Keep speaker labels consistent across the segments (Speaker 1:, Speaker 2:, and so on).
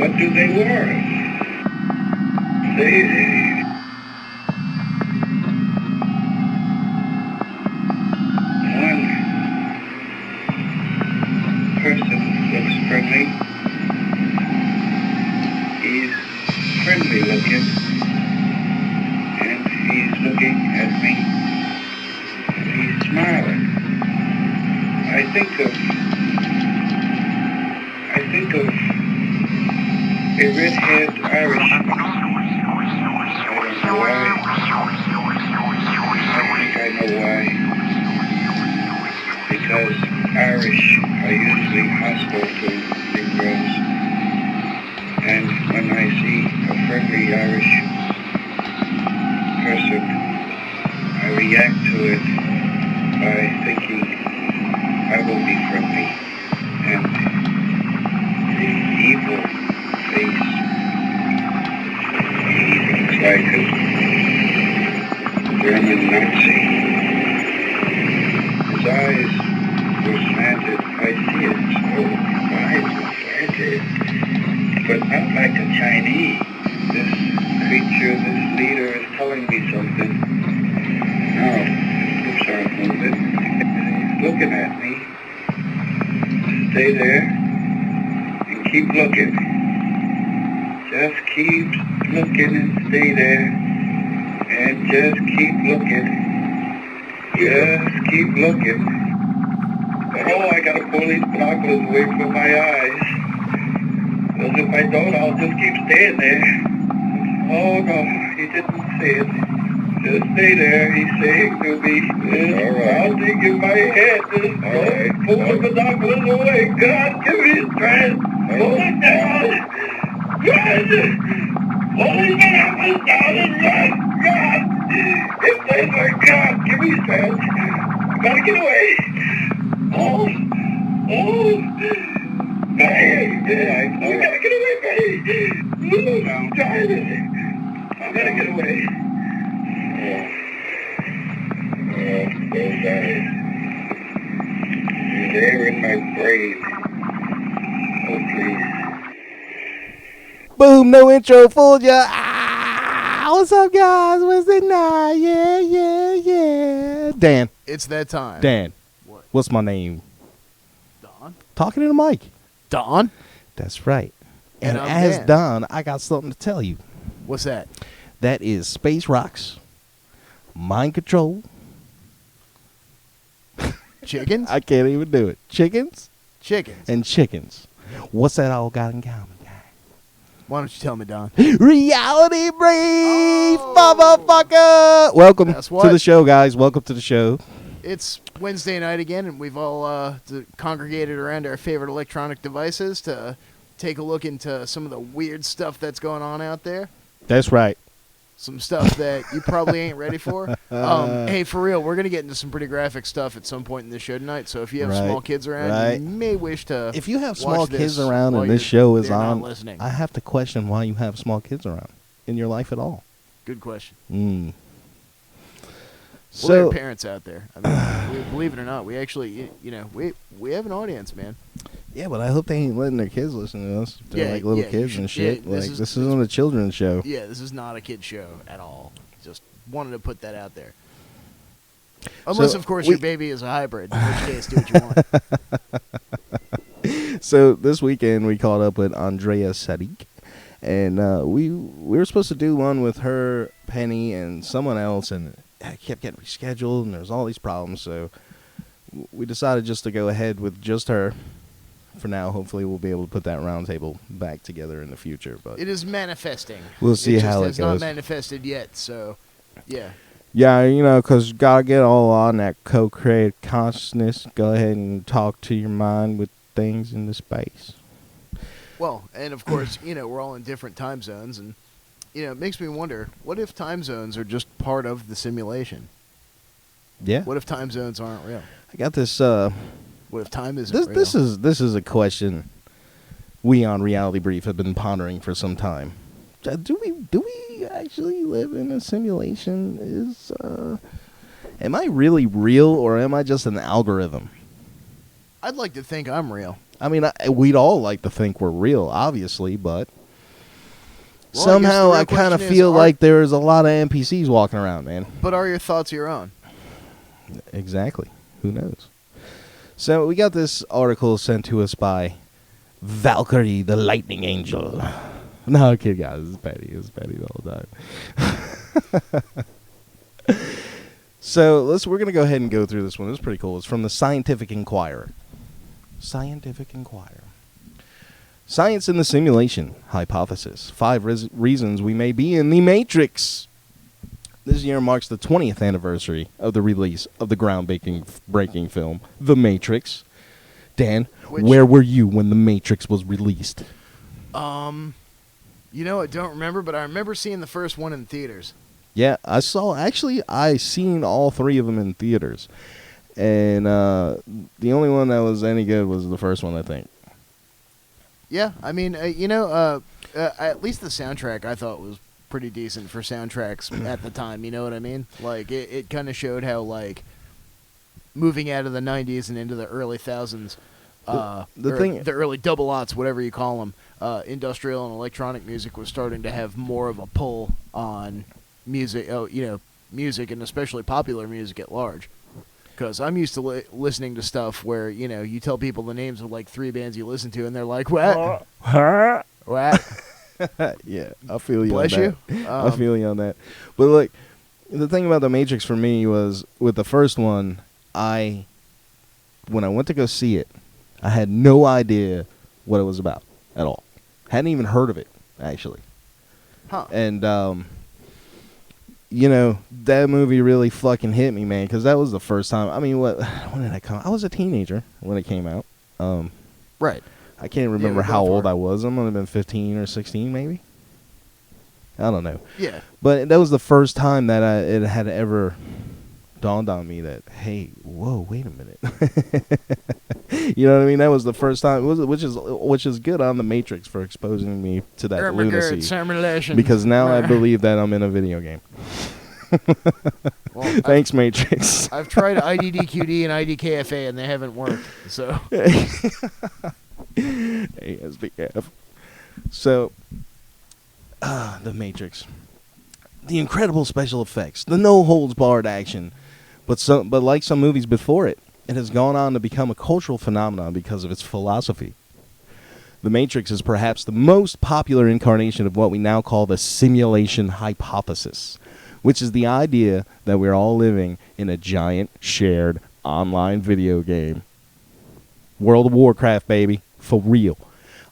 Speaker 1: What do they want? One person looks friendly. He's friendly looking, and he's looking at me, and he's smiling. I think of a red-haired Irishman. I don't know why. I think I know why. Because Irish are usually hostile to Negroes. And when I see a friendly Irish person, I react to it by thinking I will be friendly. And the evil face, he looks like a German Nazi. His eyes were slanted. I see it. So his eyes were slanted. But not like a Chinese. This creature, this leader is telling me something. Now, his lips aren't moving. And he's looking at me. Stay there and keep looking. Just keep looking and stay there. And just keep looking. Just keep looking. Oh, I gotta pull these binoculars away from my eyes. Because if I don't, I'll just keep staying there. Oh no, he didn't say it. Just stay there, he's saying to me. All right. I'll dig in my head. Just pull the binoculars away. God, give me strength. Pull it down. Run! Pull these binoculars down and run. God! If there's a God, give me strength. I gotta get away. Oh! Hey, we gotta get away, buddy. I'm driving. I gotta get away. Those eyes. They're in my brain. Oh, please.
Speaker 2: Boom, no intro, fooled ya. Ah, what's up, guys? Wednesday night. Yeah. Dan.
Speaker 3: It's that time.
Speaker 2: Dan.
Speaker 3: What?
Speaker 2: What's my name?
Speaker 3: Don?
Speaker 2: Talking to the mic.
Speaker 3: Don?
Speaker 2: That's right. And
Speaker 3: I'm
Speaker 2: as
Speaker 3: Dan.
Speaker 2: Don, I got something to tell you.
Speaker 3: What's that?
Speaker 2: That is Space Rocks, Mind Control.
Speaker 3: Chickens?
Speaker 2: I can't even do it. Chickens
Speaker 3: Chickens.
Speaker 2: and chickens. What's that all got in common, guys?
Speaker 3: Why don't you tell me, Don?
Speaker 2: Reality Brief,
Speaker 3: Oh.
Speaker 2: motherfucker! Welcome
Speaker 3: Guess
Speaker 2: to
Speaker 3: what?
Speaker 2: the show, guys. Welcome to the show.
Speaker 3: It's Wednesday night again, and we've all congregated around our favorite electronic devices to take a look into some of the weird stuff that's going on out there.
Speaker 2: That's right.
Speaker 3: Some stuff that you probably ain't ready for. Hey, for real, we're going to get into some pretty graphic stuff at some point in the show tonight, so if you have
Speaker 2: Right,
Speaker 3: small kids around,
Speaker 2: right.
Speaker 3: you may wish to
Speaker 2: If you have
Speaker 3: watch
Speaker 2: small
Speaker 3: this
Speaker 2: kids around
Speaker 3: while
Speaker 2: and this show is
Speaker 3: they're not
Speaker 2: on,
Speaker 3: listening.
Speaker 2: I have to question why you have small kids around in your life at all.
Speaker 3: Good question.
Speaker 2: Mm.
Speaker 3: Well, there are
Speaker 2: So,
Speaker 3: parents out there. I mean, believe it or not, we actually, we have an audience, man.
Speaker 2: yeah, but I hope they ain't letting their kids listen to us. They're
Speaker 3: Yeah,
Speaker 2: like little
Speaker 3: yeah,
Speaker 2: kids
Speaker 3: you
Speaker 2: and
Speaker 3: should-
Speaker 2: shit.
Speaker 3: yeah,
Speaker 2: Like, this isn't a children's show.
Speaker 3: Yeah, this is not a kid show at all. Just wanted to put that out there. Unless, of course, your baby is a hybrid, in which case, do what you want.
Speaker 2: So this weekend we caught up with Andrea Sadegh, and we were supposed to do one with her, Penny, and someone else, and it kept getting rescheduled, and there's all these problems. So we decided just to go ahead with just her for now. Hopefully we'll be able to put that roundtable back together in the future. But
Speaker 3: It is manifesting.
Speaker 2: We'll see how it
Speaker 3: has not
Speaker 2: goes.
Speaker 3: manifested yet, so, yeah.
Speaker 2: yeah, you know, 'cause you gotta get all on that co-creative consciousness. Go ahead and talk to your mind with things in the space.
Speaker 3: Well, and of course, we're all in different time zones, and, it makes me wonder, what if time zones are just part of the simulation?
Speaker 2: Yeah,
Speaker 3: What if time zones aren't real?
Speaker 2: I got this.
Speaker 3: What if time isn't real?
Speaker 2: This is a question we on Reality Brief have been pondering for some time. Do we actually live in a simulation? Am I really real, or am I just an algorithm?
Speaker 3: I'd like to think I'm real.
Speaker 2: I mean, we'd all like to think we're real, obviously, but
Speaker 3: Well,
Speaker 2: somehow
Speaker 3: I
Speaker 2: I
Speaker 3: guess the real
Speaker 2: kind of
Speaker 3: question is,
Speaker 2: feel like there's a lot of NPCs walking around, man.
Speaker 3: But are your thoughts your own?
Speaker 2: Exactly. Who knows? So we got this article sent to us by Valkyrie, the Lightning Angel. No, okay, guys, it's Petty. It's Petty the whole time. So we're gonna go ahead and go through this one. It's pretty cool. It's from the Scientific Inquirer. Scientific Inquirer. Science in the Simulation Hypothesis. 5 reasons we may be in the Matrix. This year marks the 20th anniversary of the release of the groundbreaking film, The Matrix. Dan, where were you when The Matrix was released?
Speaker 3: I don't remember, but I remember seeing the first one in theaters.
Speaker 2: Yeah, I seen all 3 of them in theaters. And the only one that was any good was the first one, I think.
Speaker 3: Yeah, I mean, at least the soundtrack I thought was pretty decent for soundtracks at the time, you know what I mean? Like, it kind of showed how, like, moving out of the 90s and into the early thousands, the early double aughts, whatever you call them, industrial and electronic music was starting to have more of a pull on music, music and especially popular music at large. Because I'm used to listening to stuff where, you tell people the names of, like, 3 bands you listen to, and they're like, what? What?
Speaker 2: Yeah, I feel you
Speaker 3: Bless
Speaker 2: on that.
Speaker 3: you.
Speaker 2: I feel you on that. But, look, the thing about The Matrix for me was, with the first one, when I went to go see it, I had no idea what it was about at all. Hadn't even heard of it, actually.
Speaker 3: Huh.
Speaker 2: And, that movie really fucking hit me, man, because that was the first time. I mean, when did I come? I was a teenager when it came out.
Speaker 3: Right.
Speaker 2: I can't remember how old I was. I might have been 15 or 16, maybe. I don't know.
Speaker 3: Yeah.
Speaker 2: But that was the first time that it had ever dawned on me that, hey, whoa, wait a minute. You know what I mean? That was the first time, which is good on The Matrix for exposing me to that lunacy. Because now I believe that I'm in a video game. Well, thanks, Matrix.
Speaker 3: I've tried IDDQD and IDKFA and they haven't worked. So
Speaker 2: ASBF. So, The Matrix, the incredible special effects, the no holds barred action, but like some movies before it, it has gone on to become a cultural phenomenon because of its philosophy. The Matrix is perhaps the most popular incarnation of what we now call the simulation hypothesis, which is the idea that we're all living in a giant, shared, online video game. World of Warcraft, baby. For real.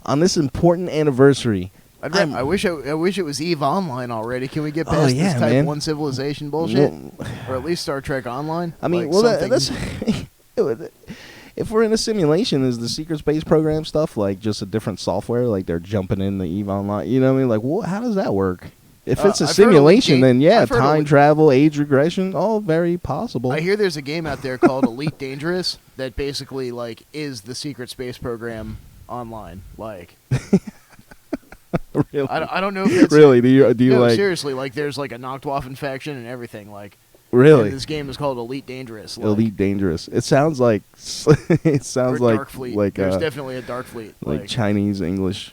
Speaker 2: On this important anniversary...
Speaker 3: I wish it was EVE Online already. Can we get past this Type 1 Civilization bullshit? Or at least Star Trek Online?
Speaker 2: I mean, that's... If we're in a simulation, is the secret space program stuff like just a different software? Like they're jumping in the EVE Online? You know what I mean? Like, how does that work? If it's a simulation, then yeah, time travel, age regression, all very possible.
Speaker 3: I hear there's a game out there called Elite Dangerous that basically like is the secret space program online. Like,
Speaker 2: really?
Speaker 3: I don't know if it's
Speaker 2: really. Do you like
Speaker 3: seriously? Like, there's like a Nachtwaffen faction and everything. Like,
Speaker 2: really,
Speaker 3: this game is called Elite Dangerous. Like,
Speaker 2: Elite Dangerous. It sounds like
Speaker 3: Dark Fleet.
Speaker 2: Like
Speaker 3: there's definitely a Dark Fleet.
Speaker 2: Like Chinese English.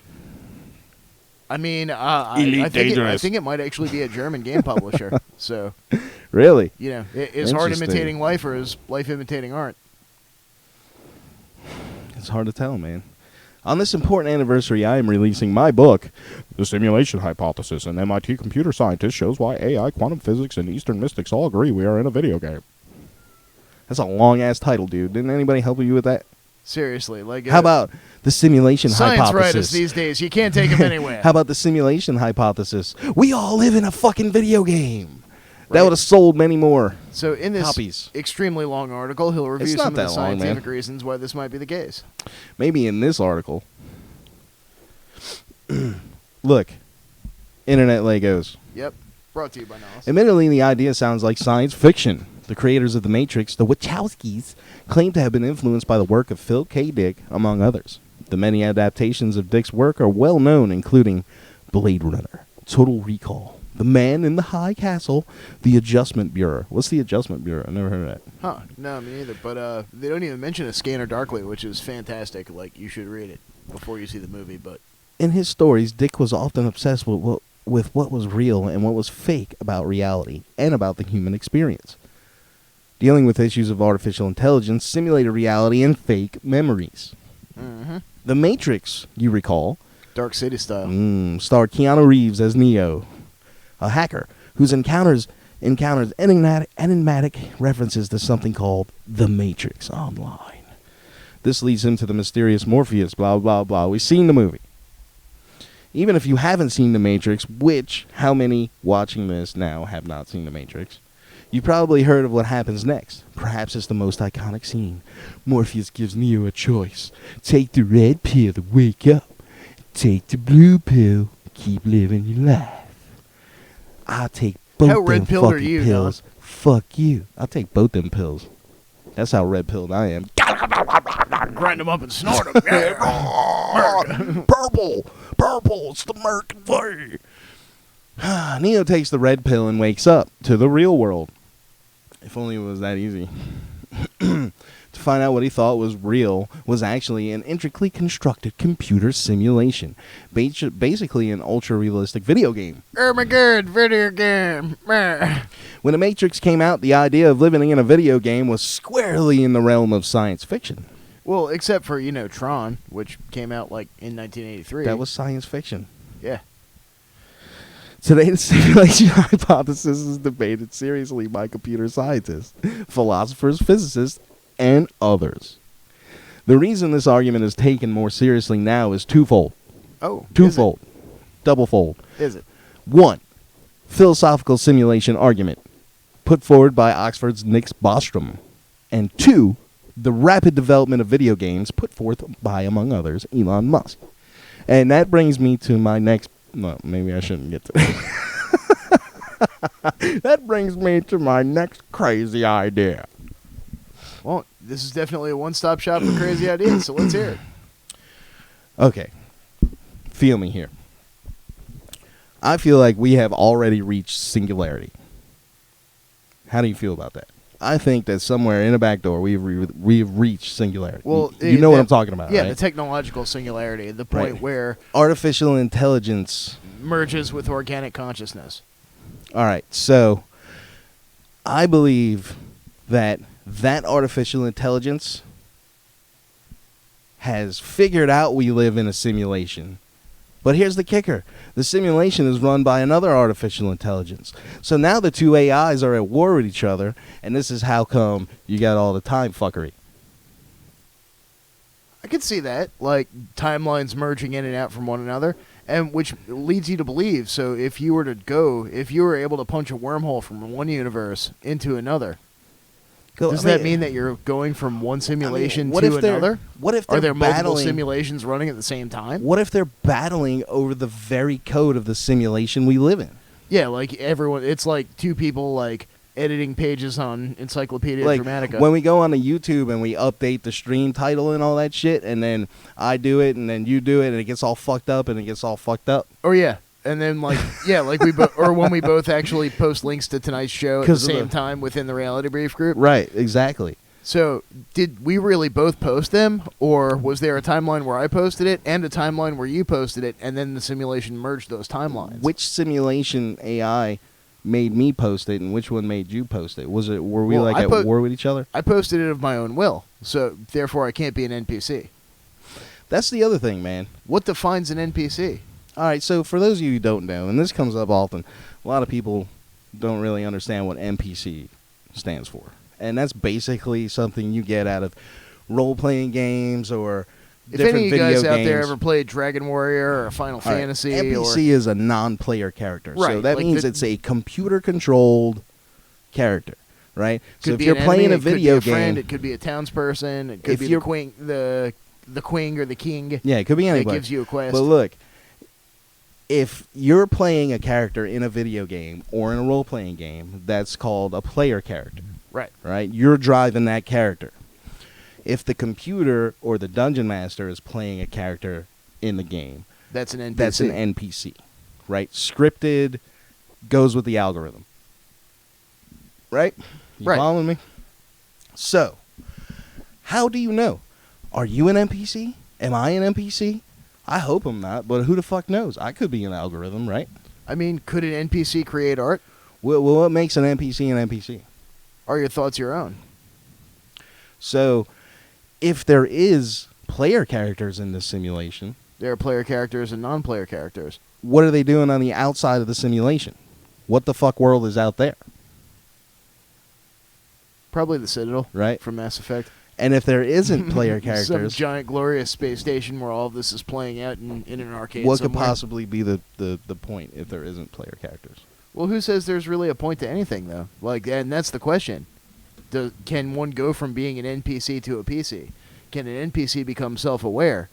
Speaker 3: I mean, I think it might actually be a German game publisher. So,
Speaker 2: really,
Speaker 3: is art imitating life or is life imitating art?
Speaker 2: It's hard to tell, man. On this important anniversary, I am releasing my book, The Simulation Hypothesis, an MIT computer scientist shows why AI, quantum physics, and Eastern mystics all agree we are in a video game. That's a long-ass title, dude. Didn't anybody help you with that?
Speaker 3: Seriously, like
Speaker 2: how about the simulation hypothesis?
Speaker 3: Science writers these days, you can't take them anywhere.
Speaker 2: How about the simulation hypothesis? We all live in a fucking video game. Right. That would have sold many more.
Speaker 3: So in this
Speaker 2: copies.
Speaker 3: Extremely long article, he'll review some of the scientific reasons why this might be the case.
Speaker 2: Maybe in this article. Look, Internet Legos.
Speaker 3: Yep, brought to you by Nas.
Speaker 2: Admittedly, the idea sounds like science fiction. The creators of The Matrix, the Wachowskis, claim to have been influenced by the work of Philip K. Dick, among others. The many adaptations of Dick's work are well known, including Blade Runner, Total Recall, The The Man in the High Castle, The Adjustment Bureau. What's The Adjustment Bureau? I never heard of that.
Speaker 3: Huh? No, me neither. But they don't even mention A Scanner Darkly, which is fantastic. Like, you should read it before you see the movie. But
Speaker 2: in his stories, Dick was often obsessed with what was real and what was fake about reality and about the human experience. Dealing with issues of artificial intelligence, simulated reality, and fake memories.
Speaker 3: mm-hmm.
Speaker 2: The Matrix, you recall,
Speaker 3: Dark City style.
Speaker 2: starred Keanu Reeves as Neo, a hacker whose encounters enigmatic references to something called the Matrix online. This leads him to the mysterious Morpheus, blah, blah, blah. We've seen the movie. Even if you haven't seen The Matrix, which, how many watching this now have not seen The Matrix, you probably heard of what happens next. Perhaps it's the most iconic scene. Morpheus gives Neo a choice. Take the red pill to wake up. Take the blue pill. Keep living your life. I'll take both
Speaker 3: How
Speaker 2: them
Speaker 3: red-pilled are
Speaker 2: fucking
Speaker 3: you,
Speaker 2: pills.
Speaker 3: Don?
Speaker 2: Fuck you. I'll take both them pills. That's how red-pilled I am.
Speaker 3: Grind them up and snort them.
Speaker 2: Purple! Purple! It's the American way! Neo takes the red pill and wakes up to the real world. If only it was that easy. To find out what he thought was real was actually an intricately constructed computer simulation. Basically an ultra-realistic video game.
Speaker 3: Oh my god, video game.
Speaker 2: When The Matrix came out, the idea of living in a video game was squarely in the realm of science fiction.
Speaker 3: Well, except for, Tron, which came out, like, in 1983.
Speaker 2: That was science fiction.
Speaker 3: Yeah.
Speaker 2: Today, the simulation hypothesis is debated seriously by computer scientists, philosophers, physicists, and others. The reason this argument is taken more seriously now is twofold.
Speaker 3: Oh,
Speaker 2: Twofold. Doublefold.
Speaker 3: Is it?
Speaker 2: 1. Philosophical simulation argument, put forward by Oxford's Nick Bostrom. And 2. The rapid development of video games, put forth by, among others, Elon Musk. And that brings me to my next... No, maybe I shouldn't get to that. That brings me to my next crazy idea.
Speaker 3: Well, this is definitely a one-stop shop for crazy ideas, so let's hear it.
Speaker 2: Okay. Feel me here. I feel like we have already reached singularity. How do you feel about that? I think that somewhere in a back door we've reached singularity.
Speaker 3: Well,
Speaker 2: you know what I'm talking about,
Speaker 3: yeah,
Speaker 2: right?
Speaker 3: the technological singularity, the point
Speaker 2: Right.
Speaker 3: where
Speaker 2: artificial intelligence
Speaker 3: merges with organic consciousness.
Speaker 2: All right, so I believe that artificial intelligence has figured out we live in a simulation. But here's the kicker. The simulation is run by another artificial intelligence. So now the two AIs are at war with each other, and this is how come you got all the time fuckery.
Speaker 3: I could see that, like timelines merging in and out from one another, and which leads you to believe. So if you were able to punch a wormhole from one universe into another, does that mean that you're going from one simulation to another?
Speaker 2: What if they're
Speaker 3: Are there multiple
Speaker 2: battling,
Speaker 3: simulations running at the same time?
Speaker 2: What if they're battling over the very code of the simulation we live in?
Speaker 3: Yeah, like everyone, it's like two people like editing pages on Encyclopedia
Speaker 2: Like
Speaker 3: Dramatica.
Speaker 2: when we go on the YouTube and we update the stream title and all that shit, and then I do it and then you do it and it gets all fucked up and it gets all fucked up.
Speaker 3: Oh yeah. And then, like, yeah, like or when we both actually post links to tonight's show at the same time within the Reality Brief group.
Speaker 2: Right, exactly.
Speaker 3: So, did we really both post them, or was there a timeline where I posted it and a timeline where you posted it, and then the simulation merged those timelines?
Speaker 2: Which simulation AI made me post it, and which one made you post it? Were we at war with each other?
Speaker 3: I posted it of my own will, so therefore I can't be an NPC.
Speaker 2: That's the other thing, man.
Speaker 3: What defines an NPC?
Speaker 2: All right, so for those of you who don't know, and this comes up often, a lot of people don't really understand what NPC stands for. And that's basically something you get out of role-playing games or different video games.
Speaker 3: If any of you guys out there ever played Dragon Warrior or Final Fantasy,
Speaker 2: NPC is a non-player character.
Speaker 3: Right,
Speaker 2: So that
Speaker 3: like
Speaker 2: means it's a computer-controlled character, right? So if
Speaker 3: be
Speaker 2: you're
Speaker 3: an
Speaker 2: playing
Speaker 3: enemy,
Speaker 2: a video
Speaker 3: it could be a friend,
Speaker 2: game...
Speaker 3: it could be a townsperson, it could
Speaker 2: if
Speaker 3: be
Speaker 2: you're-
Speaker 3: the queen or the king.
Speaker 2: Yeah, it could be anybody.
Speaker 3: That gives you a quest.
Speaker 2: But look, if you're playing a character in a video game or in a role-playing game, that's called a player character.
Speaker 3: Right.
Speaker 2: Right? You're driving that character. If the computer or the dungeon master is playing a character in the game,
Speaker 3: That's an NPC.
Speaker 2: that's an NPC. Right? Scripted, goes with the algorithm. Right? You
Speaker 3: Right.
Speaker 2: following me? So, how do you know? Are you an NPC? Am I an NPC? I hope I'm not, but who the fuck knows? I could be an algorithm, right?
Speaker 3: I mean, could an NPC create art?
Speaker 2: Well, what makes an NPC an NPC?
Speaker 3: Are your thoughts your own?
Speaker 2: So, if there is player characters in this simulation,
Speaker 3: There are player characters and non-player characters.
Speaker 2: what are they doing on the outside of the simulation? What the fuck world is out there,
Speaker 3: Probably the Citadel,
Speaker 2: right?
Speaker 3: from Mass Effect.
Speaker 2: And if there isn't player
Speaker 3: Some
Speaker 2: characters,
Speaker 3: giant glorious space station where all of this is playing out in an arcade
Speaker 2: what could
Speaker 3: somewhere.
Speaker 2: possibly be the point if there isn't player characters?
Speaker 3: Well, who says there's really a point to anything, though? Like, and that's the question. Can one go from being an NPC to a PC? Can an NPC become self-aware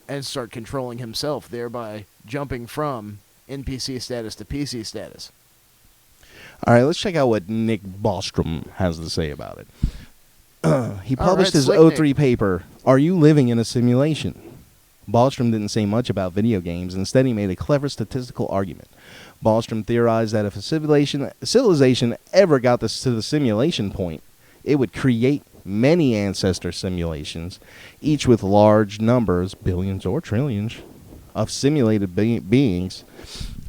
Speaker 3: and start controlling himself, thereby jumping from NPC status to PC status?
Speaker 2: All right, let's check out what Nick Bostrom has to say about it. He
Speaker 3: All
Speaker 2: published
Speaker 3: right,
Speaker 2: his
Speaker 3: Slick
Speaker 2: O3
Speaker 3: Nick.
Speaker 2: paper, Are You Living in a Simulation? Bostrom didn't say much about video games. Instead, he made a clever statistical argument. Bostrom theorized that if a civilization ever got this to the simulation point, it would create many ancestor simulations, each with large numbers, billions or trillions, of simulated beings.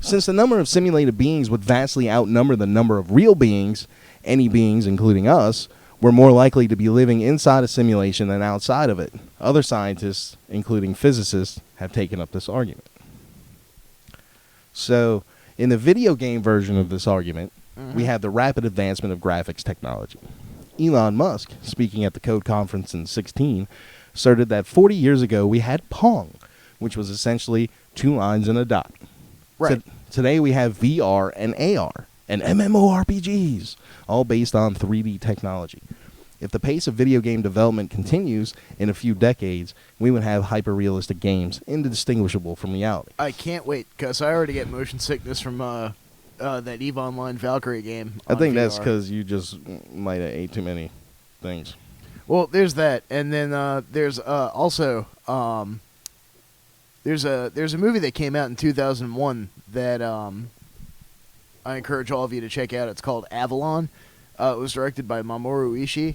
Speaker 2: Since the number of simulated beings would vastly outnumber the number of real beings, any beings, including us, were more likely to be living inside a simulation than outside of it. Other scientists, including physicists, have taken up this argument. So, in the video game version of this argument, we have the rapid advancement of graphics technology. Elon Musk, speaking at the Code Conference in 2016, asserted that 40 years ago we had Pong, which was essentially 2 lines and a dot.
Speaker 3: Right.
Speaker 2: Today we have VR and AR and MMORPGs, all based on 3D technology. If the pace of video game development continues, in a few decades, we would have hyper-realistic games indistinguishable from reality.
Speaker 3: I can't wait, because I already get motion sickness from that EVE Online Valkyrie game
Speaker 2: I
Speaker 3: on
Speaker 2: think that's
Speaker 3: VR.
Speaker 2: because you just might have ate too many things.
Speaker 3: Well, there's that, and then there's also there's a movie that came out in 2001 that I encourage all of you to check out. It's called Avalon. It was directed by Mamoru Ishii,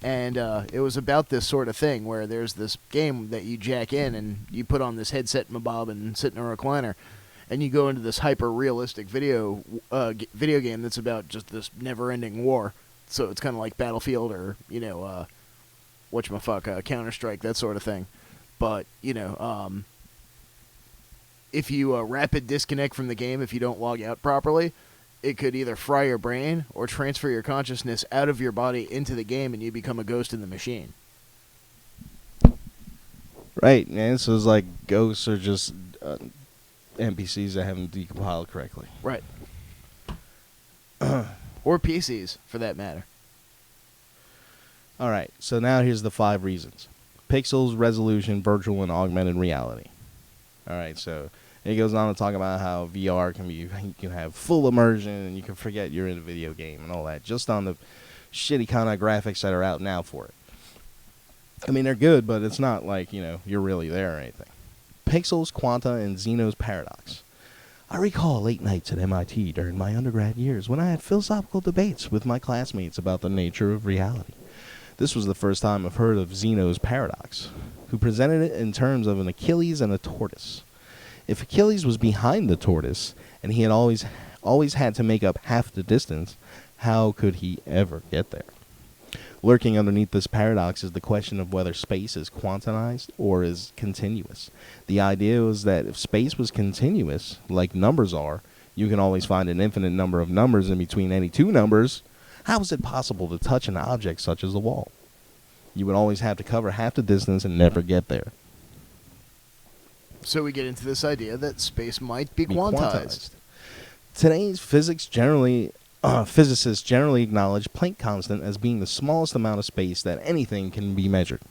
Speaker 3: and it was about this sort of thing where there's this game that you jack in and you put on this headset mabob and sit in a recliner, and you go into this hyper-realistic video game that's about just this never-ending war. So it's kind of like Battlefield or, Counter-Strike, that sort of thing. But, if you rapid disconnect from the game, if you don't log out properly, it could either fry your brain or transfer your consciousness out of your body into the game and you become a ghost in the machine.
Speaker 2: Right, and so it's like ghosts are just NPCs that haven't decompiled correctly.
Speaker 3: Right. Or PCs, for that matter.
Speaker 2: All right, so now here's the 5 reasons. Pixels, resolution, virtual, and augmented reality. All right, so he goes on to talk about how VR you can have full immersion and you can forget you're in a video game and all that, just on the shitty kind of graphics that are out now for it. I mean, they're good, but it's not like, you're really there or anything. Pixels, quanta, and Zeno's paradox. I recall late nights at MIT during my undergrad years when I had philosophical debates with my classmates about the nature of reality. This was the first time I've heard of Zeno's paradox, who presented it in terms of an Achilles and a tortoise. If Achilles was behind the tortoise, and he had always had to make up half the distance, how could he ever get there? Lurking underneath this paradox is the question of whether space is quantized or is continuous. The idea was that if space was continuous, like numbers are, you can always find an infinite number of numbers in between any 2 numbers. How is it possible to touch an object such as a wall? You would always have to cover half the distance and never get there.
Speaker 3: So we get into this idea that space might be quantized.
Speaker 2: Today's physicists generally acknowledge Planck constant as being the smallest amount of space that anything can be measured.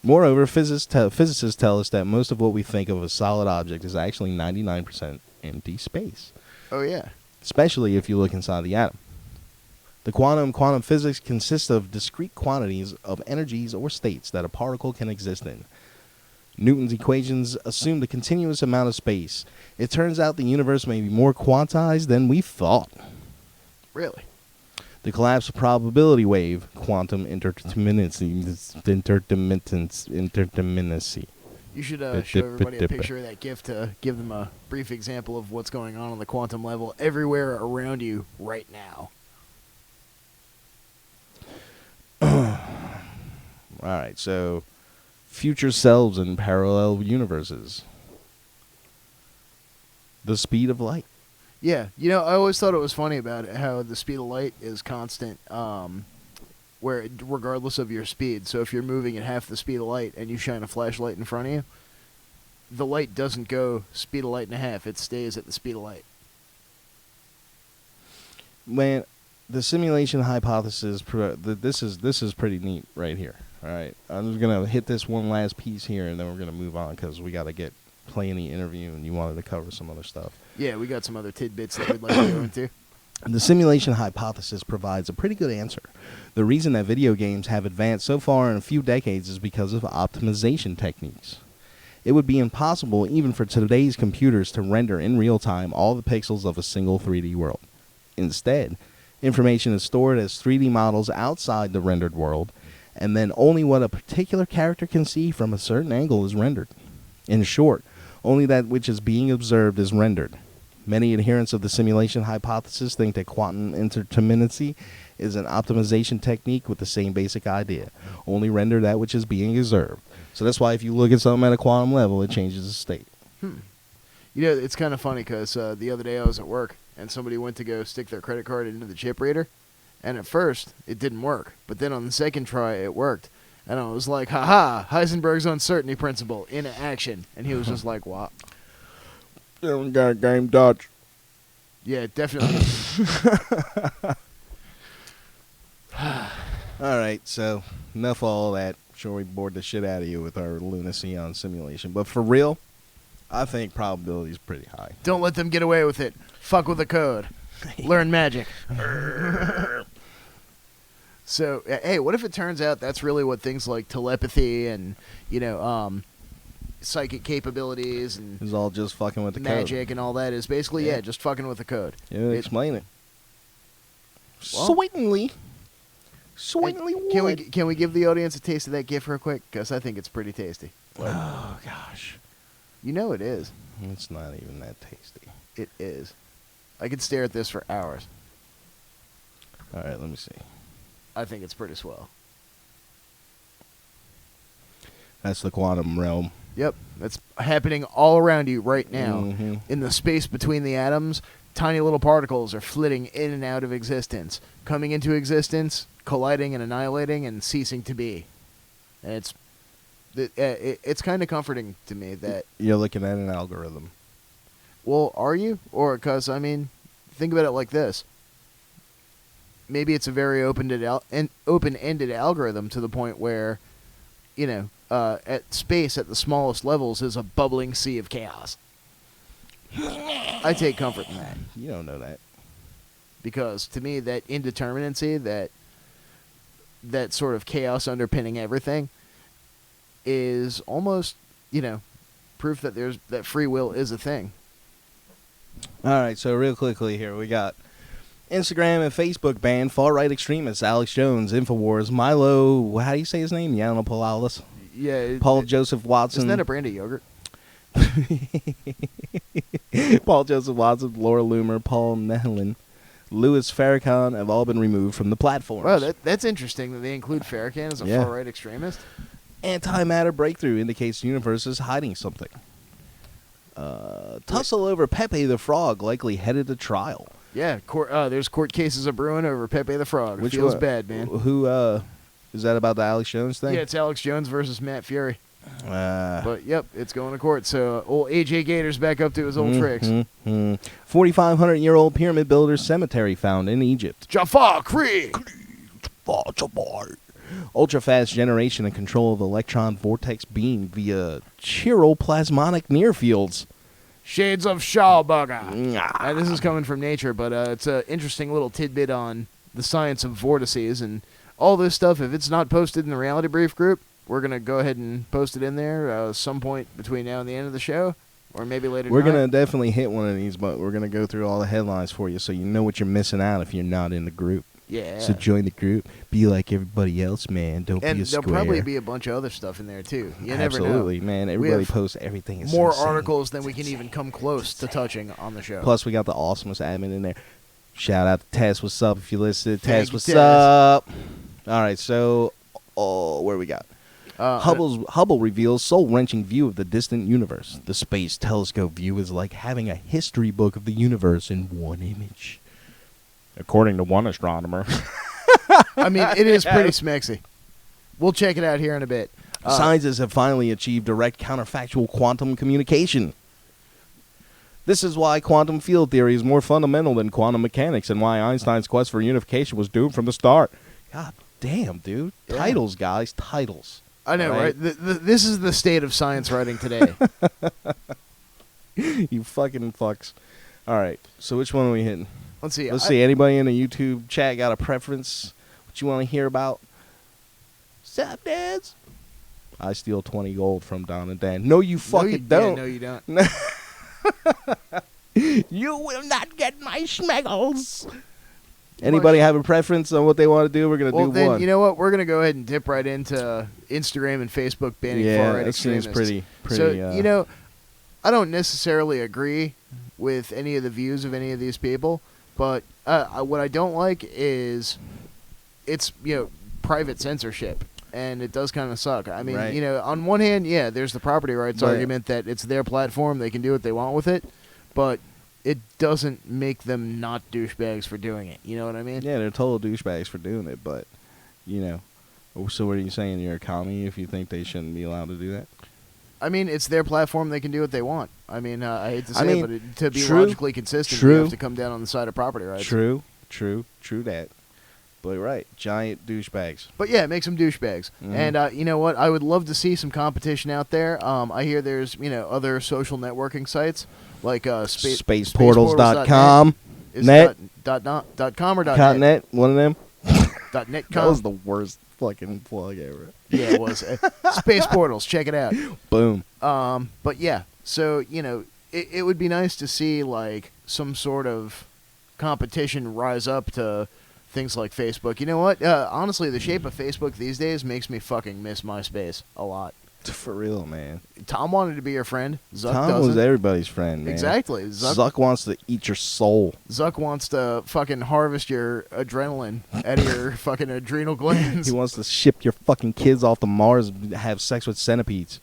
Speaker 2: Moreover, physicists tell us that most of what we think of as solid object is actually 99% empty space.
Speaker 3: Oh, yeah.
Speaker 2: Especially if you look inside the atom. The quantum physics consists of discrete quantities of energies or states that a particle can exist in. Newton's equations assumed a continuous amount of space. It turns out the universe may be more quantized than we thought.
Speaker 3: Really?
Speaker 2: The collapse of probability wave, quantum interdeterminacy.
Speaker 3: You should show everybody a picture of that GIF to give them a brief example of what's going on the quantum level everywhere around you right now.
Speaker 2: All right, so future selves in parallel universes. The speed of light.
Speaker 3: Yeah, I always thought it was funny about it, how the speed of light is constant, regardless of your speed. So if you're moving at half the speed of light and you shine a flashlight in front of you, the light doesn't go speed of light and a half. It stays at the speed of light.
Speaker 2: Man, the simulation hypothesis, this is pretty neat right here. All right, I'm just going to hit this one last piece here, and then we're going to move on because we got to play in the interview, and you wanted to cover some other stuff.
Speaker 3: Yeah, we got some other tidbits that we'd like to go into.
Speaker 2: The simulation hypothesis provides a pretty good answer. The reason that video games have advanced so far in a few decades is because of optimization techniques. It would be impossible even for today's computers to render in real time all the pixels of a single 3D world. Instead, information is stored as 3D models outside the rendered world, and then only what a particular character can see from a certain angle is rendered. In short, only that which is being observed is rendered. Many adherents of the simulation hypothesis think that quantum interdeterminacy is an optimization technique with the same basic idea. Only render that which is being observed. So that's why if you look at something at a quantum level, it changes the state.
Speaker 3: It's kind of funny because the other day I was at work and somebody went to go stick their credit card into the chip reader. And at first, it didn't work. But then on the second try, it worked. And I was like, haha, Heisenberg's uncertainty principle in action. And he was just like, what?
Speaker 2: You don't got game dodge.
Speaker 3: Yeah, definitely.
Speaker 2: All right, so enough of all that. Sure, we bored the shit out of you with our lunacy on simulation. But for real, I think probability is pretty high.
Speaker 3: Don't let them get away with it. Fuck with the code. Learn magic. So, hey, what if it turns out that's really what things like telepathy and, psychic capabilities and
Speaker 2: it's all just fucking with the
Speaker 3: magic
Speaker 2: code.
Speaker 3: And all that is basically, just fucking with the code.
Speaker 2: Yeah, explain it. Certainly.
Speaker 3: Can we give the audience a taste of that GIF real quick? Because I think it's pretty tasty.
Speaker 2: Oh, gosh.
Speaker 3: You know it is.
Speaker 2: It's not even that tasty.
Speaker 3: It is. I could stare at this for hours.
Speaker 2: All right, let me see.
Speaker 3: I think it's pretty swell.
Speaker 2: That's the quantum realm.
Speaker 3: Yep, that's happening all around you right now.
Speaker 2: Mm-hmm.
Speaker 3: In the space between the atoms, tiny little particles are flitting in and out of existence, coming into existence, colliding and annihilating, and ceasing to be. And it's kind of comforting to me that
Speaker 2: you're looking at an algorithm.
Speaker 3: Well, are you? Or because think about it like this. Maybe it's a very open-ended algorithm to the point where, at space at the smallest levels is a bubbling sea of chaos. I take comfort in that.
Speaker 2: You don't know that.
Speaker 3: Because to me, that indeterminacy, that sort of chaos underpinning everything, is almost, proof that free will is a thing.
Speaker 2: All right, so real quickly here, we got Instagram and Facebook ban far-right extremists Alex Jones, Infowars, Milo, how do you say his name? Yiannopoulos.
Speaker 3: Yeah.
Speaker 2: Paul Joseph Watson.
Speaker 3: Isn't that a brand of yogurt?
Speaker 2: Paul Joseph Watson, Laura Loomer, Paul Nehlin, Louis Farrakhan have all been removed from the platforms.
Speaker 3: Wow, that's interesting that they include Farrakhan as a far-right extremist.
Speaker 2: Antimatter breakthrough indicates the universe is hiding something. Tussle over Pepe the Frog likely headed to trial.
Speaker 3: Yeah, there's court cases a brewing over Pepe the Frog. It feels bad, man.
Speaker 2: Who is that about the Alex Jones thing?
Speaker 3: Yeah, it's Alex Jones versus Matt Fury. But yep, it's going to court. So old AJ Gator's back up to his old tricks.
Speaker 2: 4,500-year-old pyramid builder's cemetery found in Egypt.
Speaker 3: Jafar Creek.
Speaker 2: Ultra-fast generation and control of electron vortex beam via chiroplasmonic near fields.
Speaker 3: Shades of Schauberger. This is coming from Nature, but it's an interesting little tidbit on the science of vortices and all this stuff. If it's not posted in the Reality Brief group, we're gonna go ahead and post it in there some point between now and the end of the show, or maybe later.
Speaker 2: We're
Speaker 3: tonight.
Speaker 2: gonna definitely hit one of these, but we're gonna go through all the headlines for you, so you know what you're missing out if you're not in the group.
Speaker 3: Yeah.
Speaker 2: So join the group. Be like everybody else, man. Don't
Speaker 3: And
Speaker 2: be a square.
Speaker 3: there'll probably be a bunch of other stuff in there too. You never know.
Speaker 2: Absolutely, man. Everybody posts everything. It's
Speaker 3: More
Speaker 2: insane.
Speaker 3: articles than we can even come close to touching on the show.
Speaker 2: Plus, we got the awesomest admin in there. Shout out to Tess. What's up? If you listen,
Speaker 3: Thank
Speaker 2: Tess,
Speaker 3: you,
Speaker 2: what's
Speaker 3: Tess.
Speaker 2: up? All right, so where we got? Hubble reveals soul-wrenching view of the distant universe. The space telescope view is like having a history book of the universe in one image, according to one astronomer.
Speaker 3: I mean, it is pretty smexy. We'll check it out here in a bit.
Speaker 2: Scientists have finally achieved direct counterfactual quantum communication. This is why quantum field theory is more fundamental than quantum mechanics, and why Einstein's quest for unification was doomed from the start. God damn, dude.
Speaker 3: Yeah.
Speaker 2: Titles, guys. Titles.
Speaker 3: I know, right? This is the state of science writing today.
Speaker 2: You fucking fucks. All right, so which one are we hitting?
Speaker 3: Let's see.
Speaker 2: Let's see. Anybody in the YouTube chat got a preference? What you want to hear about? Sup, dads? I steal 20 gold from Don and Dan. No, you fucking don't.
Speaker 3: Yeah, no, you don't.
Speaker 2: You will not get my schmeggles. Anybody have a preference on what they want to do? We're going to do
Speaker 3: then,
Speaker 2: one.
Speaker 3: you know what? We're going to go ahead and dip right into Instagram and Facebook banning far-right
Speaker 2: that seems
Speaker 3: extremists.
Speaker 2: pretty.
Speaker 3: So, you know, I don't necessarily agree with any of the views of any of these people, but what I don't like is it's, private censorship. And it does kind of suck. I mean,
Speaker 2: Right.
Speaker 3: On one hand, yeah, there's the property rights argument that it's their platform, they can do what they want with it, but it doesn't make them not douchebags for doing it. You know what I mean?
Speaker 2: Yeah, they're total douchebags for doing it, but, so what are you saying? You're a commie if you think they shouldn't be allowed to do that?
Speaker 3: I mean, it's their platform, they can do what they want. I mean, I hate to say it, but to be
Speaker 2: true,
Speaker 3: logically consistent,
Speaker 2: true.
Speaker 3: you have to come down on the side of property rights.
Speaker 2: True that. But right, giant douchebags.
Speaker 3: But yeah, it makes them douchebags.
Speaker 2: Mhm.
Speaker 3: And you know what? I would love to see some competition out there. I hear there's other social networking sites like
Speaker 2: spaceportals.com.
Speaker 3: Is
Speaker 2: Net.
Speaker 3: dot .com or
Speaker 2: .net.
Speaker 3: .net?
Speaker 2: One of them.
Speaker 3: .net.
Speaker 2: That was the worst fucking plug ever.
Speaker 3: Yeah, it was. Space Portals. Check it out.
Speaker 2: Boom.
Speaker 3: But yeah, so it would be nice to see like some sort of competition rise up to things like Facebook. You know what? Honestly, the shape of Facebook these days makes me fucking miss MySpace a lot.
Speaker 2: For real, man.
Speaker 3: Tom wanted to be your friend. Zuck
Speaker 2: Tom
Speaker 3: doesn't.
Speaker 2: was everybody's friend, man.
Speaker 3: Exactly.
Speaker 2: Zuck wants to eat your soul.
Speaker 3: Zuck wants to fucking harvest your adrenaline out of your fucking adrenal glands.
Speaker 2: He wants to ship your fucking kids off to Mars and have sex with centipedes.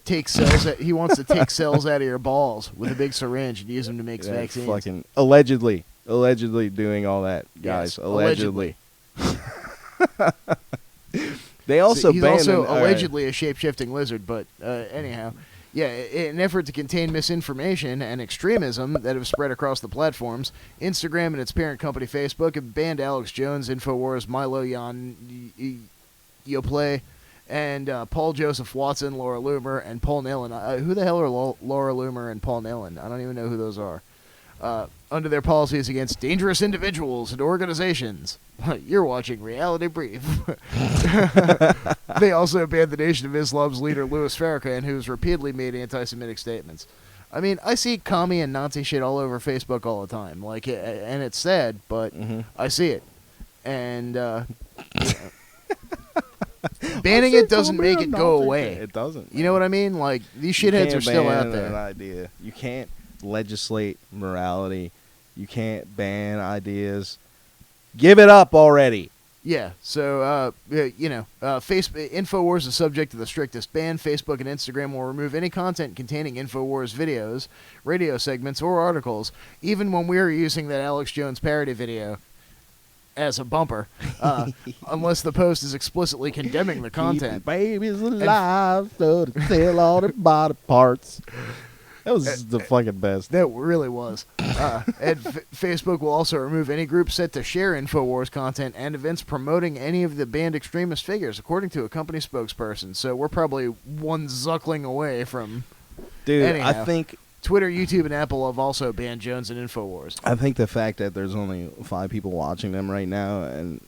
Speaker 3: Take cells. He wants to take cells out of your balls with a big syringe and use them to make vaccines.
Speaker 2: Fucking allegedly doing all that, guys.
Speaker 3: Yes,
Speaker 2: allegedly. They also
Speaker 3: he's
Speaker 2: banned
Speaker 3: also allegedly a shape-shifting lizard, but anyhow, yeah, in an effort to contain misinformation and extremism that have spread across the platforms, Instagram and its parent company Facebook have banned Alex Jones, Infowars, Milo Yoplait, and Paul Joseph Watson, Laura Loomer, and Paul Nillen. Who the hell are Laura Loomer and Paul Nillen? I don't even know who those are. Under their policies against dangerous individuals and organizations. You're watching Reality Brief. They also banned the Nation of Islam's leader, Louis Farrakhan, who's repeatedly made anti-Semitic statements. I mean, I see commie and Nazi shit all over Facebook all the time, and it's sad, but I see it. And banning it doesn't make it go away.
Speaker 2: It doesn't.
Speaker 3: You know what I mean? Like, these shitheads are still out there.
Speaker 2: An idea. You can't legislate morality. You can't ban ideas. Give it up already.
Speaker 3: Yeah, so, InfoWars is subject to the strictest ban. Facebook and Instagram will remove any content containing InfoWars videos, radio segments, or articles, even when we're using that Alex Jones parody video as a bumper, unless the post is explicitly condemning the content.
Speaker 2: Keep the babies alive, so to sell all their body parts. That was the fucking best.
Speaker 3: That really was. And Facebook will also remove any group set to share InfoWars content and events promoting any of the banned extremist figures, according to a company spokesperson. So we're probably one zuckling away from...
Speaker 2: Dude,
Speaker 3: anyhow,
Speaker 2: I think...
Speaker 3: Twitter, YouTube, and Apple have also banned Jones and InfoWars.
Speaker 2: I think the fact that there's only 5 people watching them right now and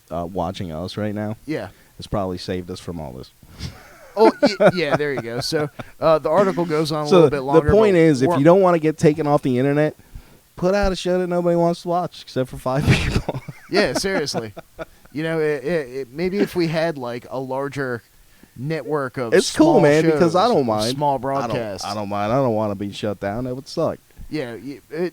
Speaker 2: watching us right now...
Speaker 3: Yeah.
Speaker 2: has probably saved us from all this.
Speaker 3: Oh, yeah, there you go. So the article goes on a
Speaker 2: So
Speaker 3: little bit longer.
Speaker 2: the point
Speaker 3: but
Speaker 2: is, if
Speaker 3: we're-
Speaker 2: you don't want to get taken off the internet, put out a show that nobody wants to watch except for 5 people.
Speaker 3: Yeah, seriously. You know, maybe if we had like a larger network of
Speaker 2: It's
Speaker 3: small
Speaker 2: cool, man,
Speaker 3: shows,
Speaker 2: because I don't mind.
Speaker 3: small broadcasts.
Speaker 2: I don't mind. I don't want to be shut down. That would suck.
Speaker 3: Yeah,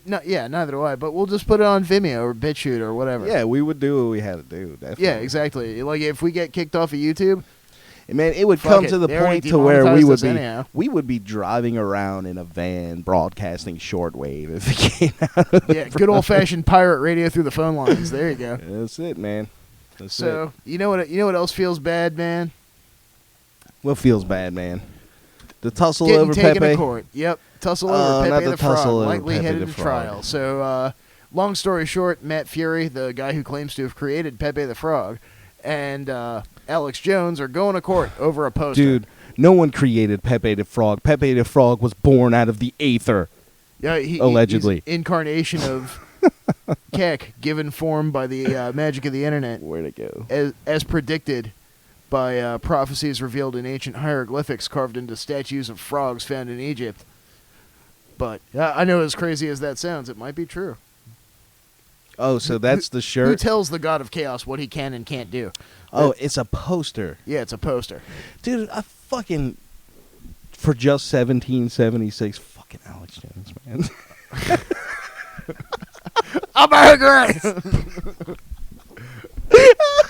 Speaker 3: neither do I. But we'll just put it on Vimeo or BitChute or whatever.
Speaker 2: Yeah, we would do what we had to do. Definitely.
Speaker 3: Yeah, exactly. Like if we get kicked off of YouTube,
Speaker 2: Man, it would
Speaker 3: fuck
Speaker 2: come
Speaker 3: it.
Speaker 2: to the
Speaker 3: They already
Speaker 2: point to where
Speaker 3: demonetized us anyhow.
Speaker 2: we would be driving around in a van broadcasting shortwave if it came out.
Speaker 3: yeah, good old fashioned pirate radio through the phone lines. There you go.
Speaker 2: That's it, man. That's
Speaker 3: So
Speaker 2: it.
Speaker 3: you know what else feels bad, man?
Speaker 2: What feels bad, man? The tussle
Speaker 3: Getting
Speaker 2: over
Speaker 3: taken
Speaker 2: Pepe.
Speaker 3: to court. Yep, tussle
Speaker 2: Oh,
Speaker 3: over
Speaker 2: not
Speaker 3: Pepe
Speaker 2: the
Speaker 3: the Frog,
Speaker 2: tussle over
Speaker 3: likely
Speaker 2: Pepe
Speaker 3: headed
Speaker 2: the
Speaker 3: to
Speaker 2: Frog.
Speaker 3: trial. So, long story short, Matt Fury, the guy who claims to have created Pepe the Frog, and Alex Jones are going to court over a poster.
Speaker 2: Dude, no one created Pepe the Frog. Pepe the Frog was born out of the aether.
Speaker 3: Yeah,
Speaker 2: Allegedly.
Speaker 3: he's incarnation of Keck, given form by the magic of the internet,
Speaker 2: Where'd it go?
Speaker 3: as predicted by prophecies revealed in ancient hieroglyphics carved into statues of frogs found in Egypt. But I know, as crazy as that sounds, it might be true.
Speaker 2: Oh, so that's the
Speaker 3: Who
Speaker 2: shirt?
Speaker 3: tells the god of chaos what he can and can't do?
Speaker 2: Oh, it's a poster.
Speaker 3: Yeah, it's a poster.
Speaker 2: Dude, I fucking... For just 1776, fucking Alex Jones, man.
Speaker 3: I'm angry!